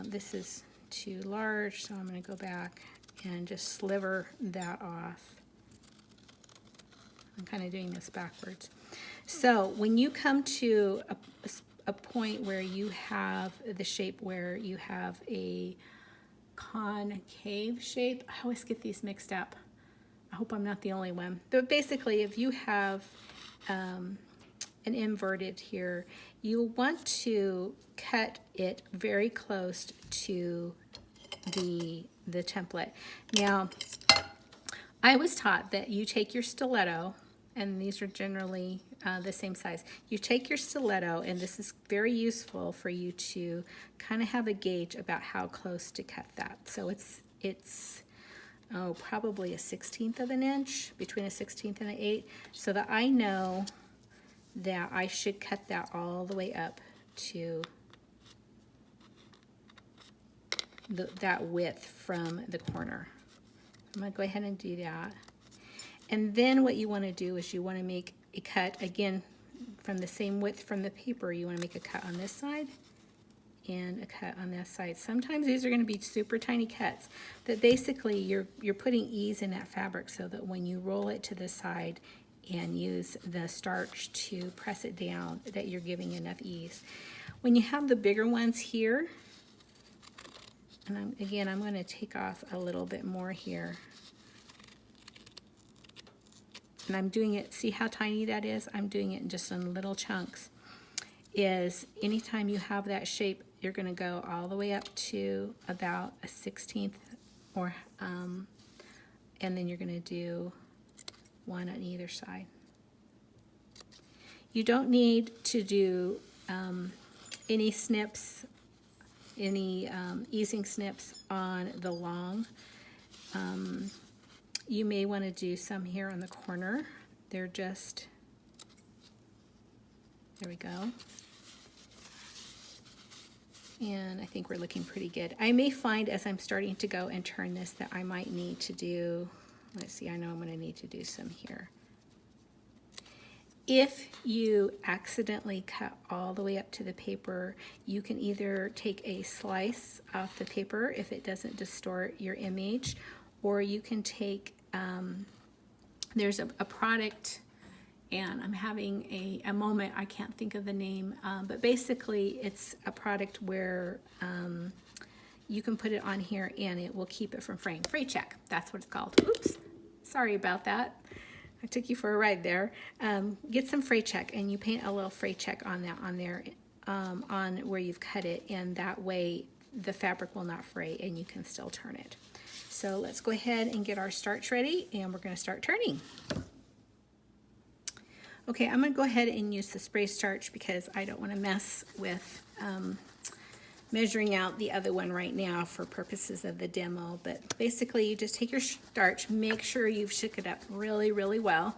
This is too large, so I'm going to go back and just sliver that off. I'm kind of doing this backwards. So when you come to a point where you have the shape where you have a concave shape, I always get these mixed up. I hope I'm not the only one. But basically, if you have an inverted here, you want to cut it very close to the template. Now, I was taught that you take your stiletto, and these are generally the same size. You take your stiletto, and this is very useful for you to kind of have a gauge about how close to cut that. So it's probably a 1/16 of an inch, between a 1/16 and an 1/8, so that I know that I should cut that all the way up to that width from the corner. I'm going to go ahead and do that. And then what you want to do is you want to make a cut, again, from the same width from the paper. You want to make a cut on this side and a cut on this side. Sometimes these are going to be super tiny cuts, but basically you're putting ease in that fabric so that when you roll it to the side and use the starch to press it down, that you're giving enough ease. When you have the bigger ones here, and I'm going to take off a little bit more here. And I'm doing it, see how tiny that is? I'm doing it just in little chunks. Is anytime you have that shape, you're going to go all the way up to about a 1/16, or and then you're going to do one on either side. You don't need to do any snips any easing snips on the long. You may want to do some here on the corner. They're just, there we go. And I think we're looking pretty good. I may find as I'm starting to go and turn this that I might need to do, let's see, I know I'm going to need to do some here. If you accidentally cut all the way up to the paper, you can either take a slice off the paper if it doesn't distort your image, or you can take, there's a product, and I'm having a moment, I can't think of the name, but basically it's a product where you can put it on here and it will keep it from fraying. Fray check, that's what it's called. Oops, sorry about that. I took you for a ride there. Get some fray check and you paint a little fray check on that, on there, on where you've cut it, and that way the fabric will not fray and you can still turn it. So let's go ahead and get our starch ready, and we're going to start turning. Okay, I'm going to go ahead and use the spray starch because I don't want to mess with measuring out the other one right now for purposes of the demo. But basically, you just take your starch, make sure you've shook it up really, really well,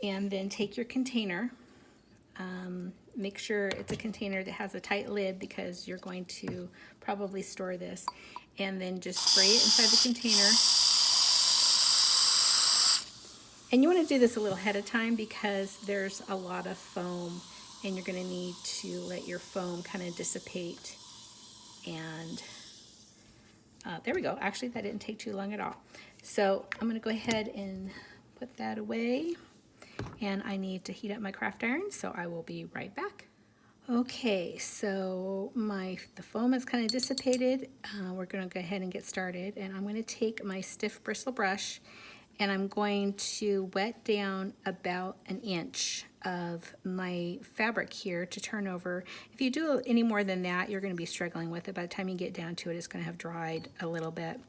and then take your container. Make sure it's a container that has a tight lid because you're going to probably store this, and then just spray it inside the container. And you want to do this a little ahead of time because there's a lot of foam and you're going to need to let your foam kind of dissipate. And there we go. Actually, that didn't take too long at all. So I'm going to go ahead and put that away. And I need to heat up my craft iron, so I will be right back. Okay, so the foam is kind of dissipated. We're going to go ahead and get started. And I'm going to take my stiff bristle brush and I'm going to wet down about an inch of my fabric here to turn over. If you do any more than that, you're going to be struggling with it. By the time you get down to it, it's going to have dried a little bit.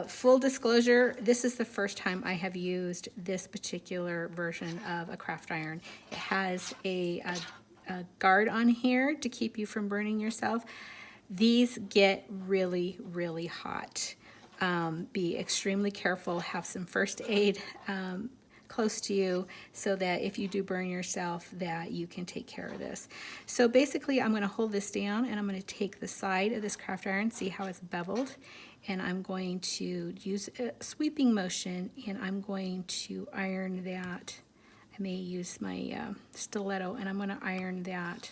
Full disclosure, this is the first time I have used this particular version of a craft iron. It has a guard on here to keep you from burning yourself. These get really, really hot. Be extremely careful, have some first aid close to you so that if you do burn yourself that you can take care of this. So basically I'm going to hold this down and I'm going to take the side of this craft iron, see how it's beveled, and I'm going to use a sweeping motion and I'm going to iron that. I may use my stiletto and I'm going to iron that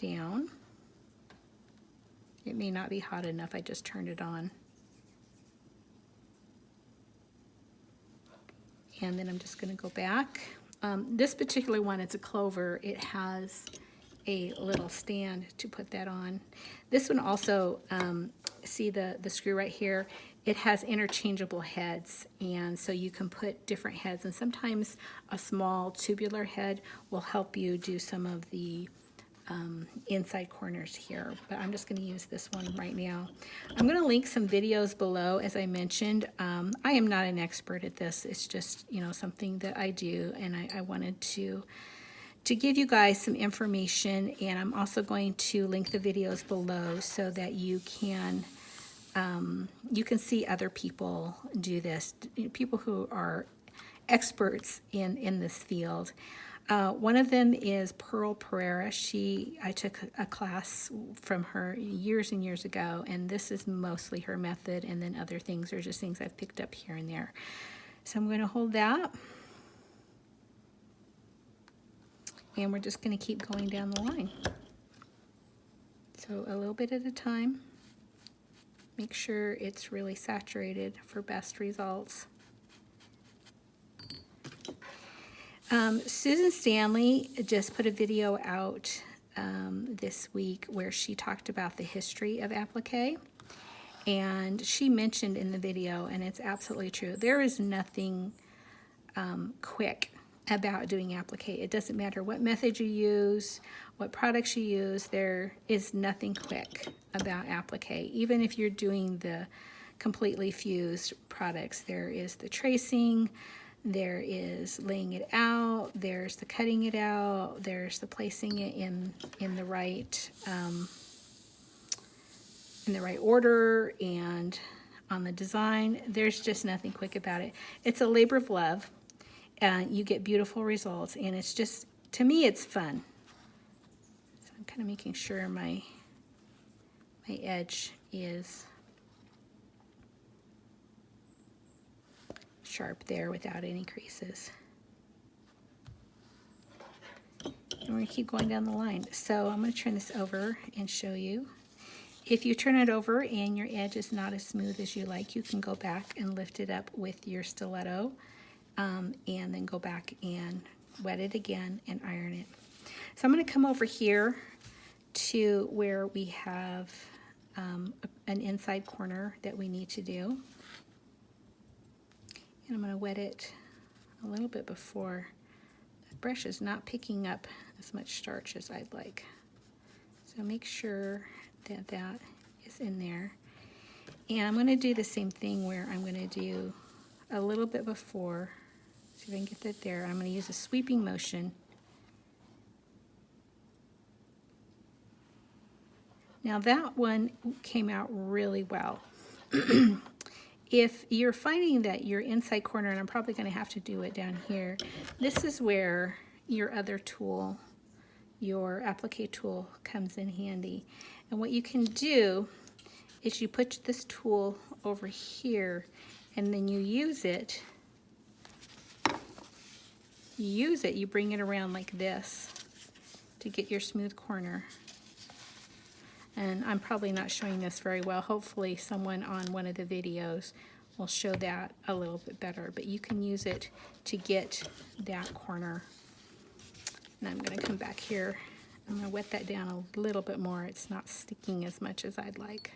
down. It may not be hot enough, I just turned it on. And then I'm just going to go back. This particular one, it's a clover. It has a little stand to put that on. This one also, see the screw right here? It has interchangeable heads, and so you can put different heads, and sometimes a small tubular head will help you do some of the inside corners here, but I'm just going to use this one right now. I'm going to link some videos below. As I mentioned, I am not an expert at this. It's just, you know, something that I do, and I wanted to give you guys some information, and I'm also going to link the videos below so that you can see other people do this, people who are experts in this field. One of them is Pearl Pereira. I took a class from her years and years ago, and this is mostly her method, and then other things are just things I've picked up here and there. So I'm going to hold that, and we're just going to keep going down the line. So a little bit at a time. Make sure it's really saturated for best results. Susan Stanley just put a video out this week where she talked about the history of applique, and she mentioned in the video, and it's absolutely true, there is nothing quick about doing applique. It doesn't matter what method you use, what products you use, there is nothing quick about applique. Even if you're doing the completely fused products, there is the tracing, there is laying it out, there's the cutting it out, there's the placing it in the right order and on the design. There's just nothing quick about it. It's a labor of love, and you get beautiful results, and it's just, to me, it's fun. So I'm kind of making sure my edge is sharp there without any creases. And we're going to keep going down the line. So I'm going to turn this over and show you. If you turn it over and your edge is not as smooth as you like, you can go back and lift it up with your stiletto, and then go back and wet it again and iron it. So I'm going to come over here to where we have an inside corner that we need to do. And I'm going to wet it a little bit before. The brush is not picking up as much starch as I'd like. So make sure that that is in there. And I'm going to do the same thing where I'm going to do a little bit before. See if I can get that there. I'm going to use a sweeping motion. Now that one came out really well. If you're finding that your inside corner, and I'm probably going to have to do it down here, this is where your other tool, your Applique tool, comes in handy. And what you can do is you put this tool over here, and then you use it. You bring it around like this to get your smooth corner. And I'm probably not showing this very well. Hopefully someone on one of the videos will show that a little bit better. But you can use it to get that corner. And I'm going to come back here. I'm going to wet that down a little bit more. It's not sticking as much as I'd like.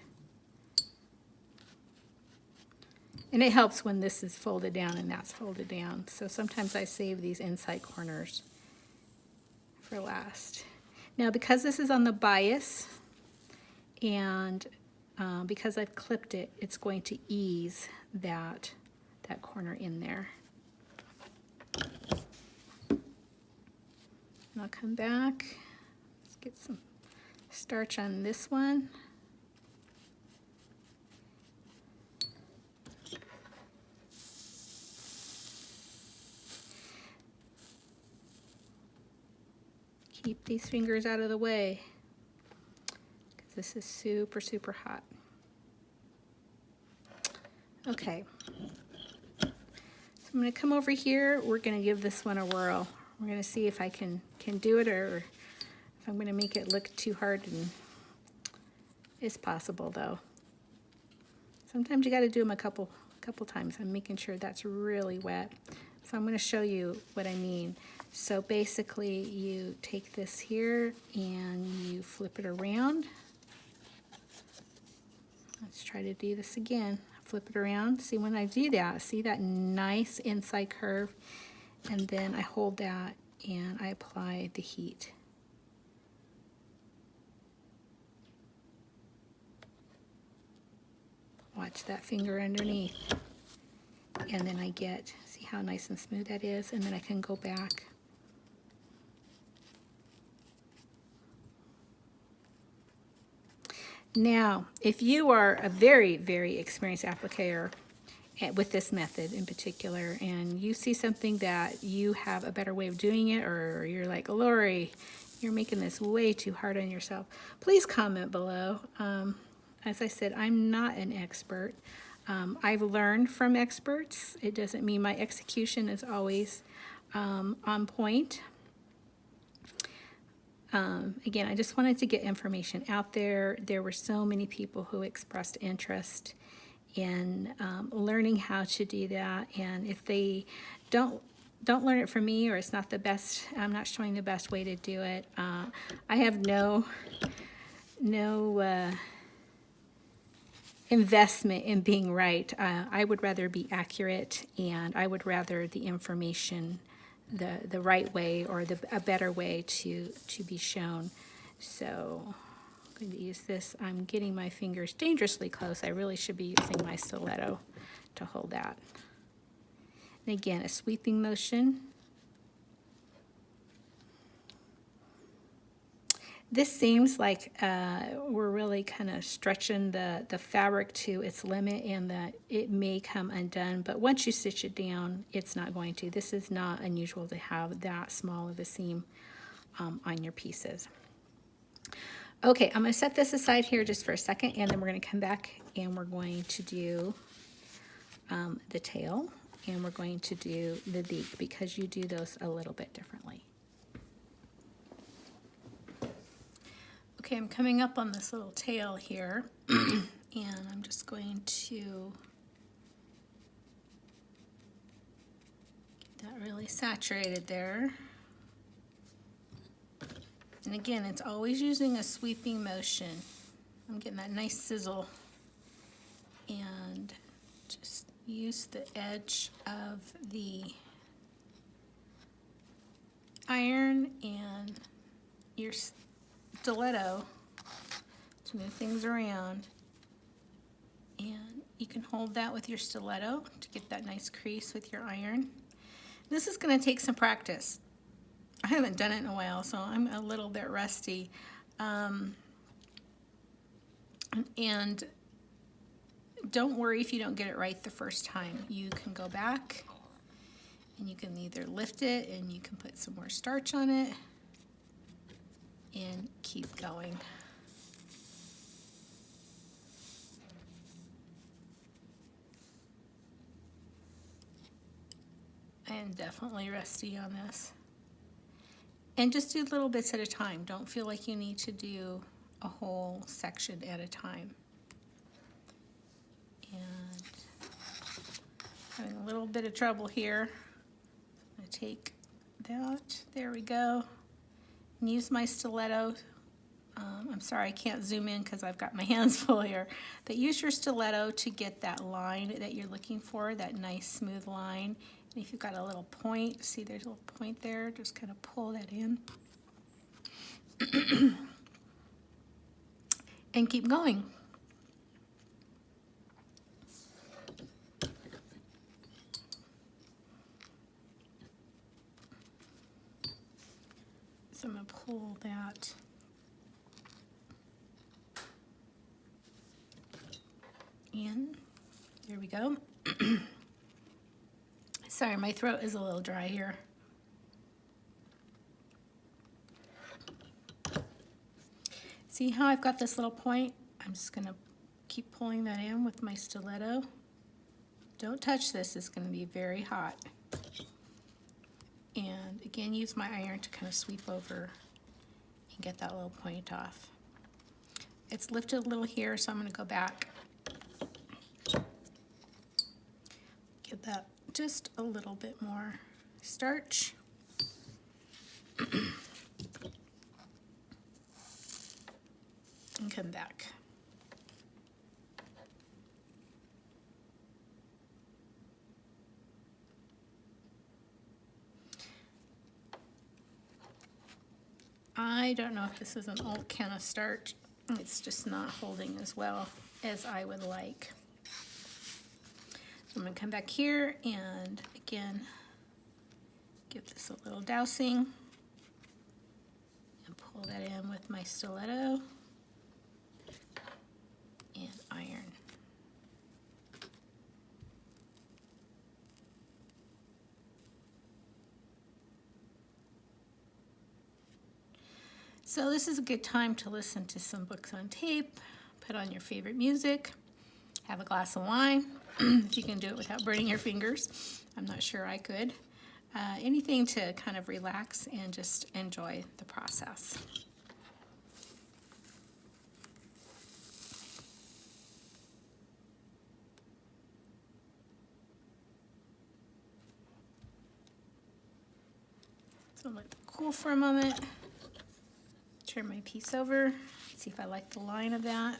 And it helps when this is folded down and that's folded down. So sometimes I save these inside corners for last. Now because this is on the bias, and because I've clipped it, it's going to ease that corner in there. And I'll come back. Let's get some starch on this one. Keep these fingers out of the way. This is super, super hot. Okay. So I'm going to come over here. We're going to give this one a whirl. We're going to see if I can do it, or if I'm going to make it look too hard. And it's possible, though. Sometimes you got to do them a couple times. I'm making sure that's really wet. So I'm going to show you what I mean. So basically, you take this here and you flip it around. Let's try to do this again. Flip it around. See, when I do that, see that nice inside curve? And then I hold that and I apply the heat. Watch that finger underneath. And then I get, see how nice and smooth that is? And then I can go back. Now, if you are a very, very experienced appliquer with this method in particular, and you see something that you have a better way of doing it, or you're like, Lori, you're making this way too hard on yourself, please comment below. As I said, I'm not an expert. I've learned from experts. It doesn't mean my execution is always on point. Again, I just wanted to get information out there. There were so many people who expressed interest in learning how to do that, and if they don't learn it from me, or it's not the best, I'm not showing the best way to do it, I have no investment in being right. I would rather be accurate, and I would rather the information the right way, or a better way to be shown. So I'm going to use this. I'm getting my fingers dangerously close. I really should be using my stiletto to hold that. And again, a sweeping motion. This seems like we're really kind of stretching the fabric to its limit and that it may come undone, but once you stitch it down, it's not going to. This is not unusual to have that small of a seam on your pieces. Okay, I'm going to set this aside here just for a second, and then we're going to come back and we're going to do the tail, and we're going to do the beak because you do those a little bit differently. Okay, I'm coming up on this little tail here, and I'm just going to get that really saturated there. And again, it's always using a sweeping motion. I'm getting that nice sizzle, and just use the edge of the iron and your stiletto to move things around, and you can hold that with your stiletto to get that nice crease with your iron. This is going to take some practice. I haven't done it in a while, so I'm a little bit rusty, and don't worry if you don't get it right the first time. You can go back and you can either lift it and you can put some more starch on it and keep going. I am definitely rusty on this. And just do little bits at a time. Don't feel like you need to do a whole section at a time. And having a little bit of trouble here. I'm going to take that. There we go. And use my stiletto. I'm sorry I can't zoom in because I've got my hands full here. But use your stiletto to get that line that you're looking for, that nice smooth line. And if you've got a little point, see there's a little point there, just kind of pull that in. And keep going. So I'm going to pull that in. There we go. Sorry, my throat is a little dry here. See how I've got this little point? I'm just going to keep pulling that in with my stiletto. Don't touch this, it's going to be very hot. And again, use my iron to kind of sweep over and get that little point off. It's lifted a little here, so I'm going to go back. Give that just a little bit more starch. And come back. I don't know if this is an old can of starch. It's just not holding as well as I would like. So I'm going to come back here and again give this a little dousing and pull that in with my stiletto and iron. So this is a good time to listen to some books on tape, put on your favorite music, have a glass of wine, if you can do it without burning your fingers. I'm not sure I could. Anything to kind of relax and just enjoy the process. So let it cool for a moment. Turn my piece over, see if I like the line of that.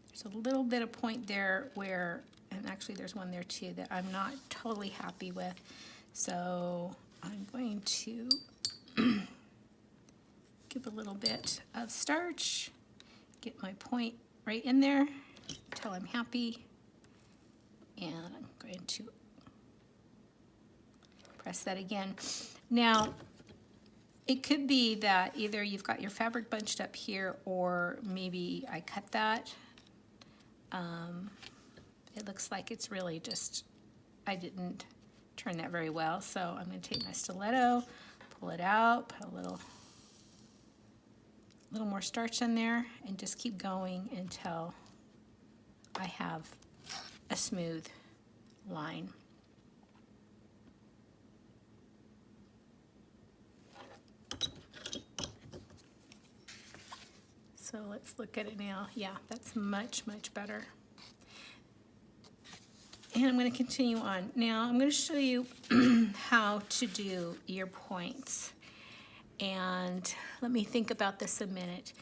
There's a little bit of point there where, and actually there's one there too that I'm not totally happy with. So I'm going to give a little bit of starch, get my point right in there until I'm happy. And I'm going to press that again. Now, it could be that either you've got your fabric bunched up here, or maybe I cut that. It looks like it's really just, I didn't turn that very well. So I'm going to take my stiletto, pull it out, put a little more starch in there, and just keep going until I have a smooth line. So let's look at it now. Yeah, that's much, much better. And I'm going to continue on. Now I'm going to show you how to do your points. And let me think about this a minute.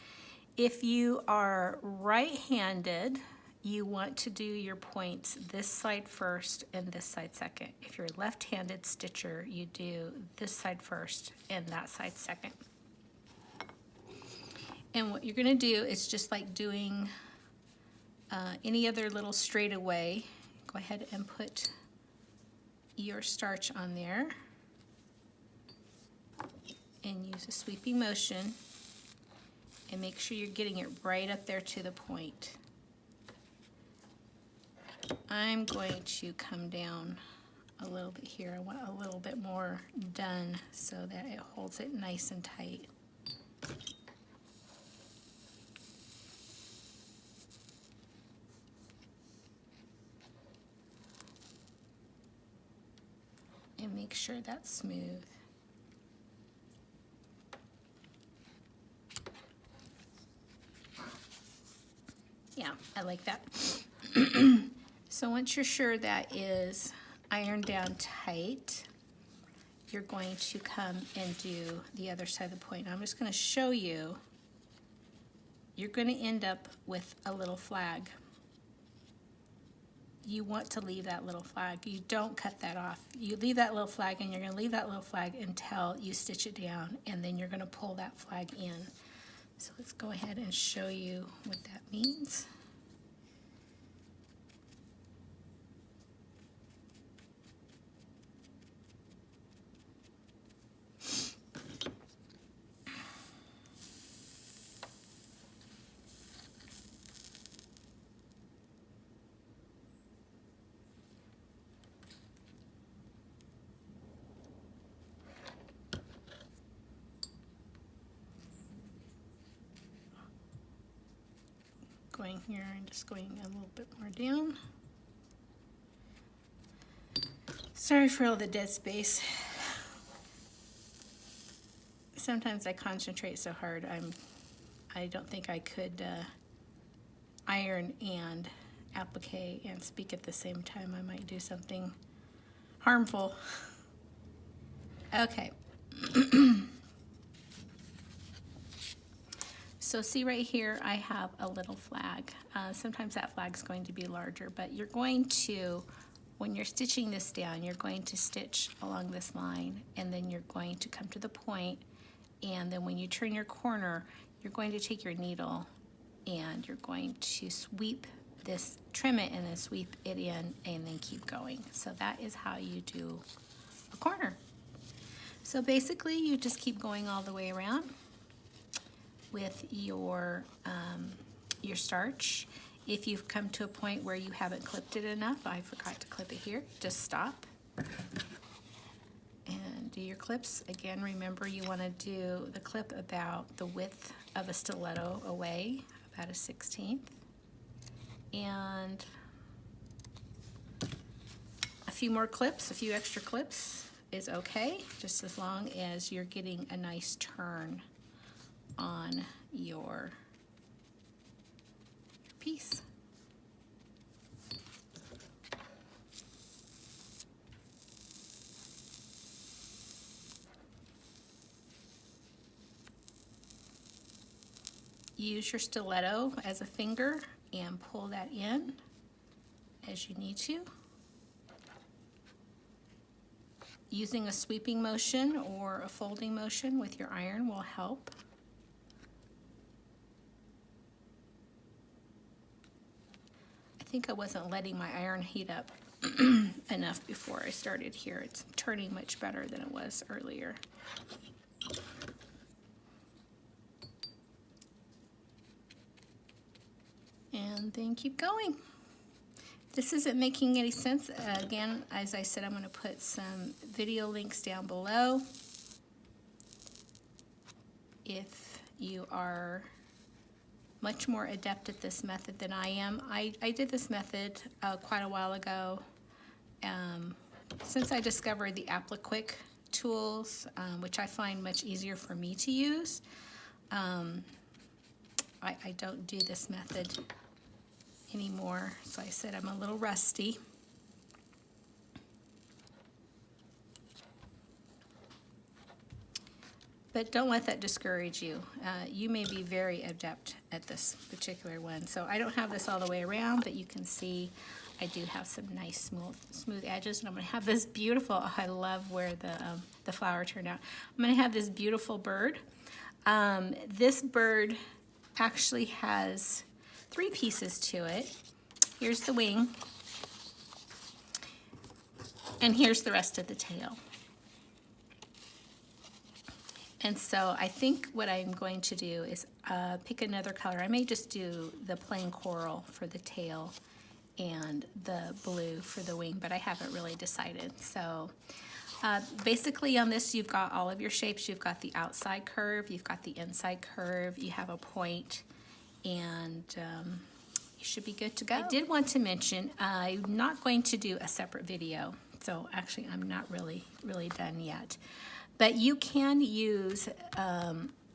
If you are right-handed, you want to do your points this side first and this side second. If you're a left-handed stitcher, you do this side first and that side second. And what you're going to do is just like doing any other little straightaway. Go ahead and put your starch on there and use a sweeping motion, and make sure you're getting it right up there to the point. I'm going to come down a little bit here. I want a little bit more done so that it holds it nice and tight. And make sure that's smooth. Yeah, I like that. So once you're sure that is ironed down tight, you're going to come and do the other side of the point. Now I'm just going to show you. You're going to end up with a little flag. You want to leave that little flag. You don't cut that off. You leave that little flag, and you're going to leave that little flag until you stitch it down, and then you're going to pull that flag in. So let's go ahead and show you what that means. Going here and just going a little bit more down. Sorry for all the dead space. Sometimes I concentrate so hard I don't think I could iron and applique and speak at the same time. I might do something harmful. Okay. So see right here, I have a little flag. Sometimes that flag's going to be larger, but you're going to, when you're stitching this down, you're going to stitch along this line, and then you're going to come to the point, and then when you turn your corner, you're going to take your needle and you're going to sweep this, trim it, and then sweep it in, and then keep going. So that is how you do a corner. So basically, you just keep going all the way around with your starch. If you've come to a point where you haven't clipped it enough, I forgot to clip it here, just stop and do your clips. Again, remember you want to do the clip about the width of a stiletto away, about a 1/16. And a few more clips, a few extra clips is okay, just as long as you're getting a nice turn on your piece. Use your stiletto as a finger and pull that in as you need to. Using a sweeping motion or a folding motion with your iron will help. I think I wasn't letting my iron heat up enough before I started here. It's turning much better than it was earlier. And then keep going. This isn't making any sense. Again, as I said, I'm going to put some video links down below. If you are much more adept at this method than I am. I did this method quite a while ago. Since I discovered the Applique tools, which I find much easier for me to use, I don't do this method anymore. So I said I'm a little rusty. But don't let that discourage you. You may be very adept at this particular one. So I don't have this all the way around, but you can see I do have some nice smooth edges. And I'm going to have this beautiful, oh, I love where the flower turned out. I'm going to have this beautiful bird. This bird actually has 3 pieces to it. Here's the wing. And here's the rest of the tail. And so I think what I'm going to do is pick another color. I may just do the plain coral for the tail and the blue for the wing, but I haven't really decided. So basically on this, you've got all of your shapes. You've got the outside curve, you've got the inside curve, you have a point, and you should be good to go. I did want to mention, I'm not going to do a separate video. So actually, I'm not really done yet. But you can use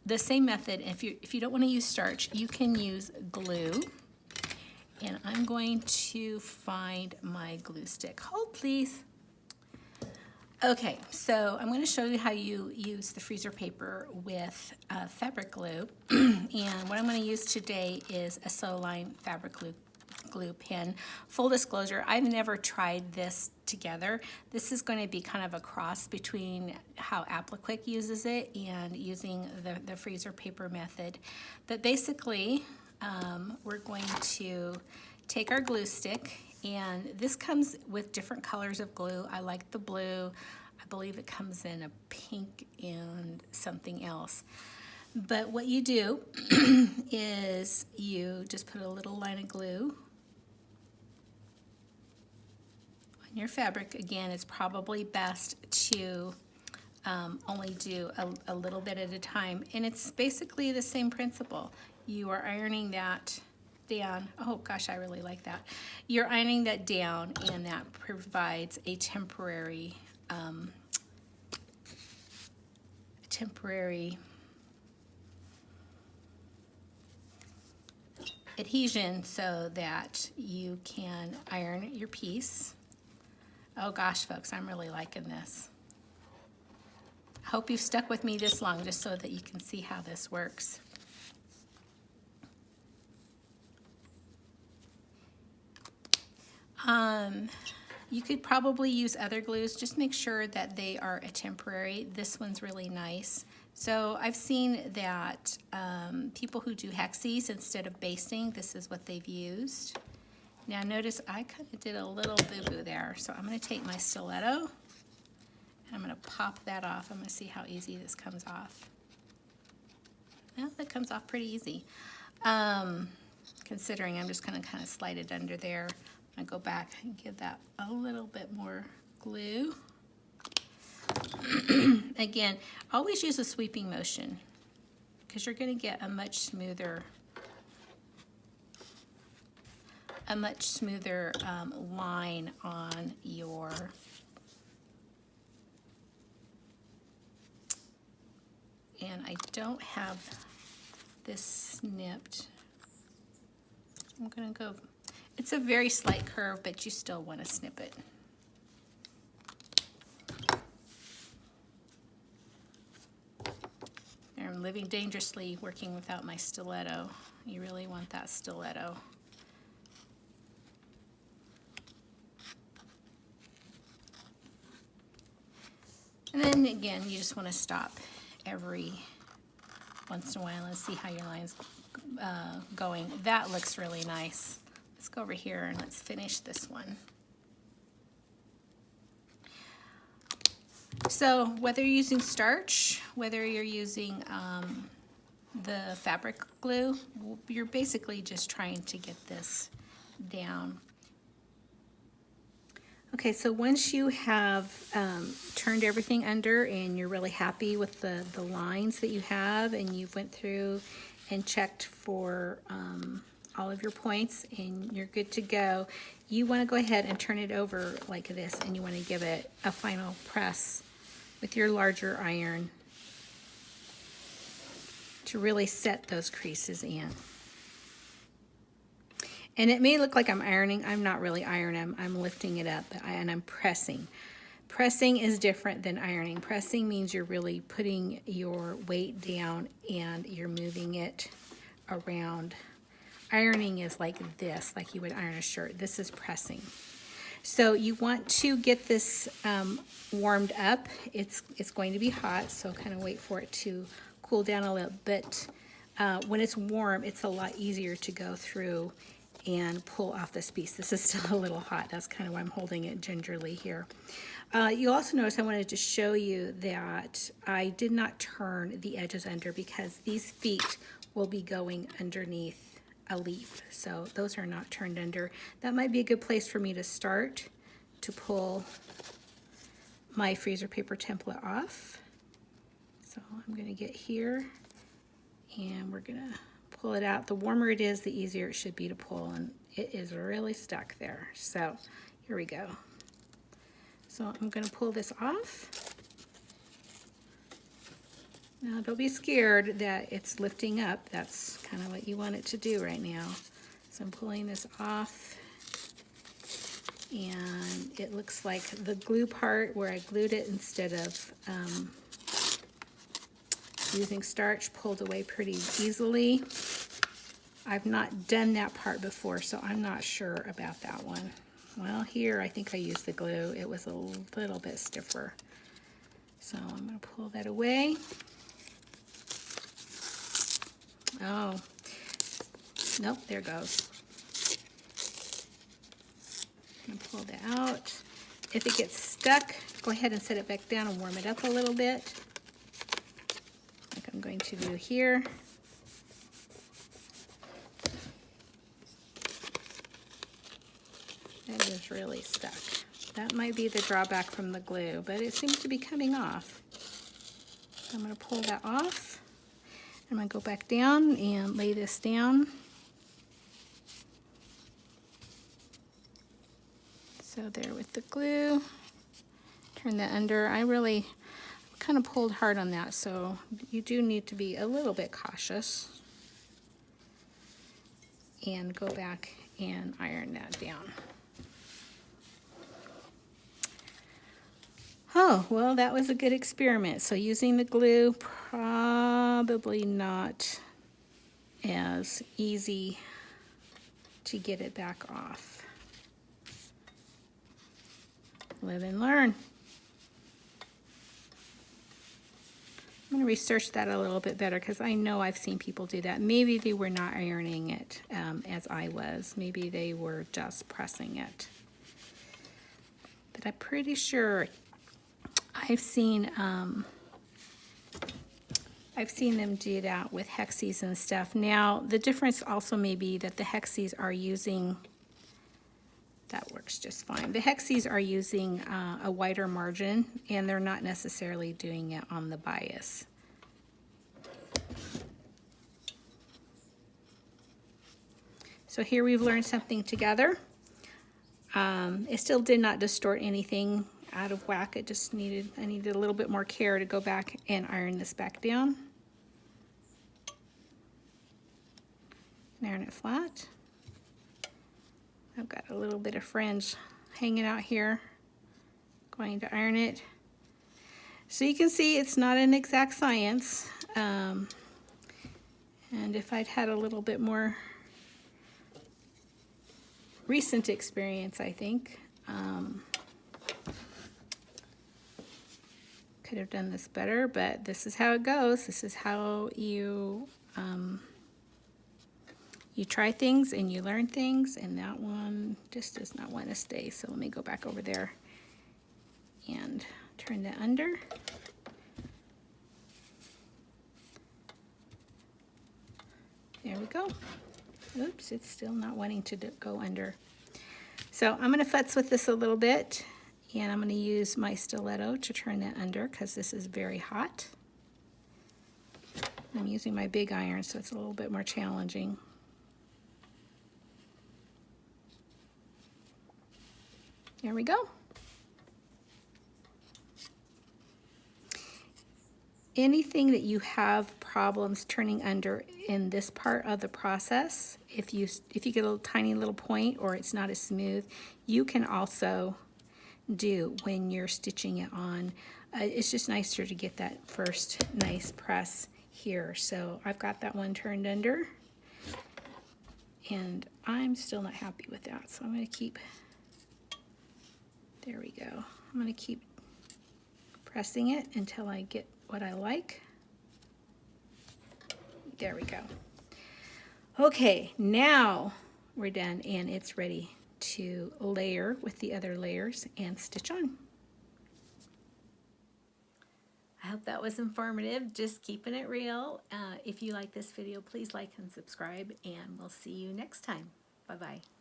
the same method. If you don't want to use starch, you can use glue. And I'm going to find my glue stick. Hold, please. Okay, so I'm going to show you how you use the freezer paper with fabric glue. And what I'm going to use today is a Sewline fabric glue pen. Full disclosure, I've never tried this together. This is going to be kind of a cross between how Applique uses it and using the freezer paper method. But basically, we're going to take our glue stick, and this comes with different colors of glue. I like the blue. I believe it comes in a pink and something else. But what you do is you just put a little line of glue on your fabric. Again, it's probably best to only do a little bit at a time. And it's basically the same principle. You are ironing that down. Oh gosh, I really like that. You're ironing that down, and that provides a temporary adhesion so that you can iron your piece. Oh gosh, folks, I'm really liking this. I hope you've stuck with me this long just so that you can see how this works. You could probably use other glues. Just make sure that they are a temporary. This one's really nice. So I've seen that people who do hexes instead of basting, this is what they've used. Now notice I kind of did a little boo-boo there. So I'm going to take my stiletto and I'm going to pop that off. I'm going to see how easy this comes off. Well, that comes off pretty easy. Considering I'm just going to kind of slide it under there. I go back and give that a little bit more glue. Again, always use a sweeping motion because you're going to get a much smoother line on your and I don't have this snipped. I'm going to go. It's a very slight curve, but you still want to snip it. I'm living dangerously working without my stiletto. You really want that stiletto. And then again, you just want to stop every once in a while and see how your line's going. That looks really nice. Let's go over here and let's finish this one. So whether you're using starch, whether you're using the fabric glue, you're basically just trying to get this down. Okay, so once you have turned everything under and you're really happy with the lines that you have, and you've went through and checked for all of your points and you're good to go, you want to go ahead and turn it over like this, and you want to give it a final press with your larger iron to really set those creases in. And it may look like I'm ironing. I'm not really ironing. I'm lifting it up and I'm pressing. Pressing is different than ironing. Pressing means you're really putting your weight down and you're moving it around. Ironing is like this, like you would iron a shirt. This is pressing. So you want to get this warmed up. It's going to be hot, so kind of wait for it to cool down a little bit. When it's warm, it's a lot easier to go through and pull off this piece. This is still a little hot. That's kind of why I'm holding it gingerly here. You'll also notice I wanted to show you that I did not turn the edges under because these feet will be going underneath a leaf. So those are not turned under. That might be a good place for me to start to pull my freezer paper template off. So I'm going to get here and we're going to pull it out. The warmer it is, the easier it should be to pull, and it is really stuck there. So here we go. So I'm going to pull this off. Now don't be scared that it's lifting up. That's kind of what you want it to do right now. So I'm pulling this off, and it looks like the glue part where I glued it instead of using starch pulled away pretty easily. I've not done that part before, so I'm not sure about that one. Well, here I think I used the glue. It was a little bit stiffer. So I'm going to pull that away. Oh, nope, there it goes. I'm going to pull that out. If it gets stuck, go ahead and set it back down and warm it up a little bit, like I'm going to do here. That is really stuck. That might be the drawback from the glue, but it seems to be coming off. So I'm going to pull that off. I'm going to go back down and lay this down. So there with the glue. Turn that under. I really kind of pulled hard on that, so you do need to be a little bit cautious. And go back and iron that down. Oh, well, that was a good experiment. So using the glue, probably not as easy to get it back off. Live and learn. I'm going to research that a little bit better because I know I've seen people do that. Maybe they were not ironing it as I was. Maybe they were just pressing it. But I'm pretty sure I've seen them do that with hexes and stuff. Now, the difference also may be that the hexes are using, that works just fine. The hexes are using a wider margin, and they're not necessarily doing it on the bias. So here we've learned something together. It still did not distort anything out of whack. It just needed, I needed a little bit more care to go back and iron this back down. And iron it flat. I've got a little bit of fringe hanging out here. Going to iron it. So you can see it's not an exact science. And if I'd had a little bit more recent experience, I think, could have done this better, but this is how it goes. This is how you you try things and you learn things, and that one just does not want to stay. So let me go back over there and turn that under. There we go. Oops, it's still not wanting to go under. So I'm going to futz with this a little bit, and I'm going to use my stiletto to turn that under because this is very hot. I'm using my big iron, so it's a little bit more challenging. There we go. Anything that you have problems turning under in this part of the process, if you get a tiny little point or it's not as smooth, you can also do when you're stitching it on. It's just nicer to get that first nice press here. So I've got that one turned under, and I'm still not happy with that. So I'm going to keep, there we go. I'm going to keep pressing it until I get what I like. There we go. Okay, now we're done and it's ready to layer with the other layers and stitch on. I hope that was informative, just keeping it real. If you like this video, please like and subscribe, and we'll see you next time. Bye-bye.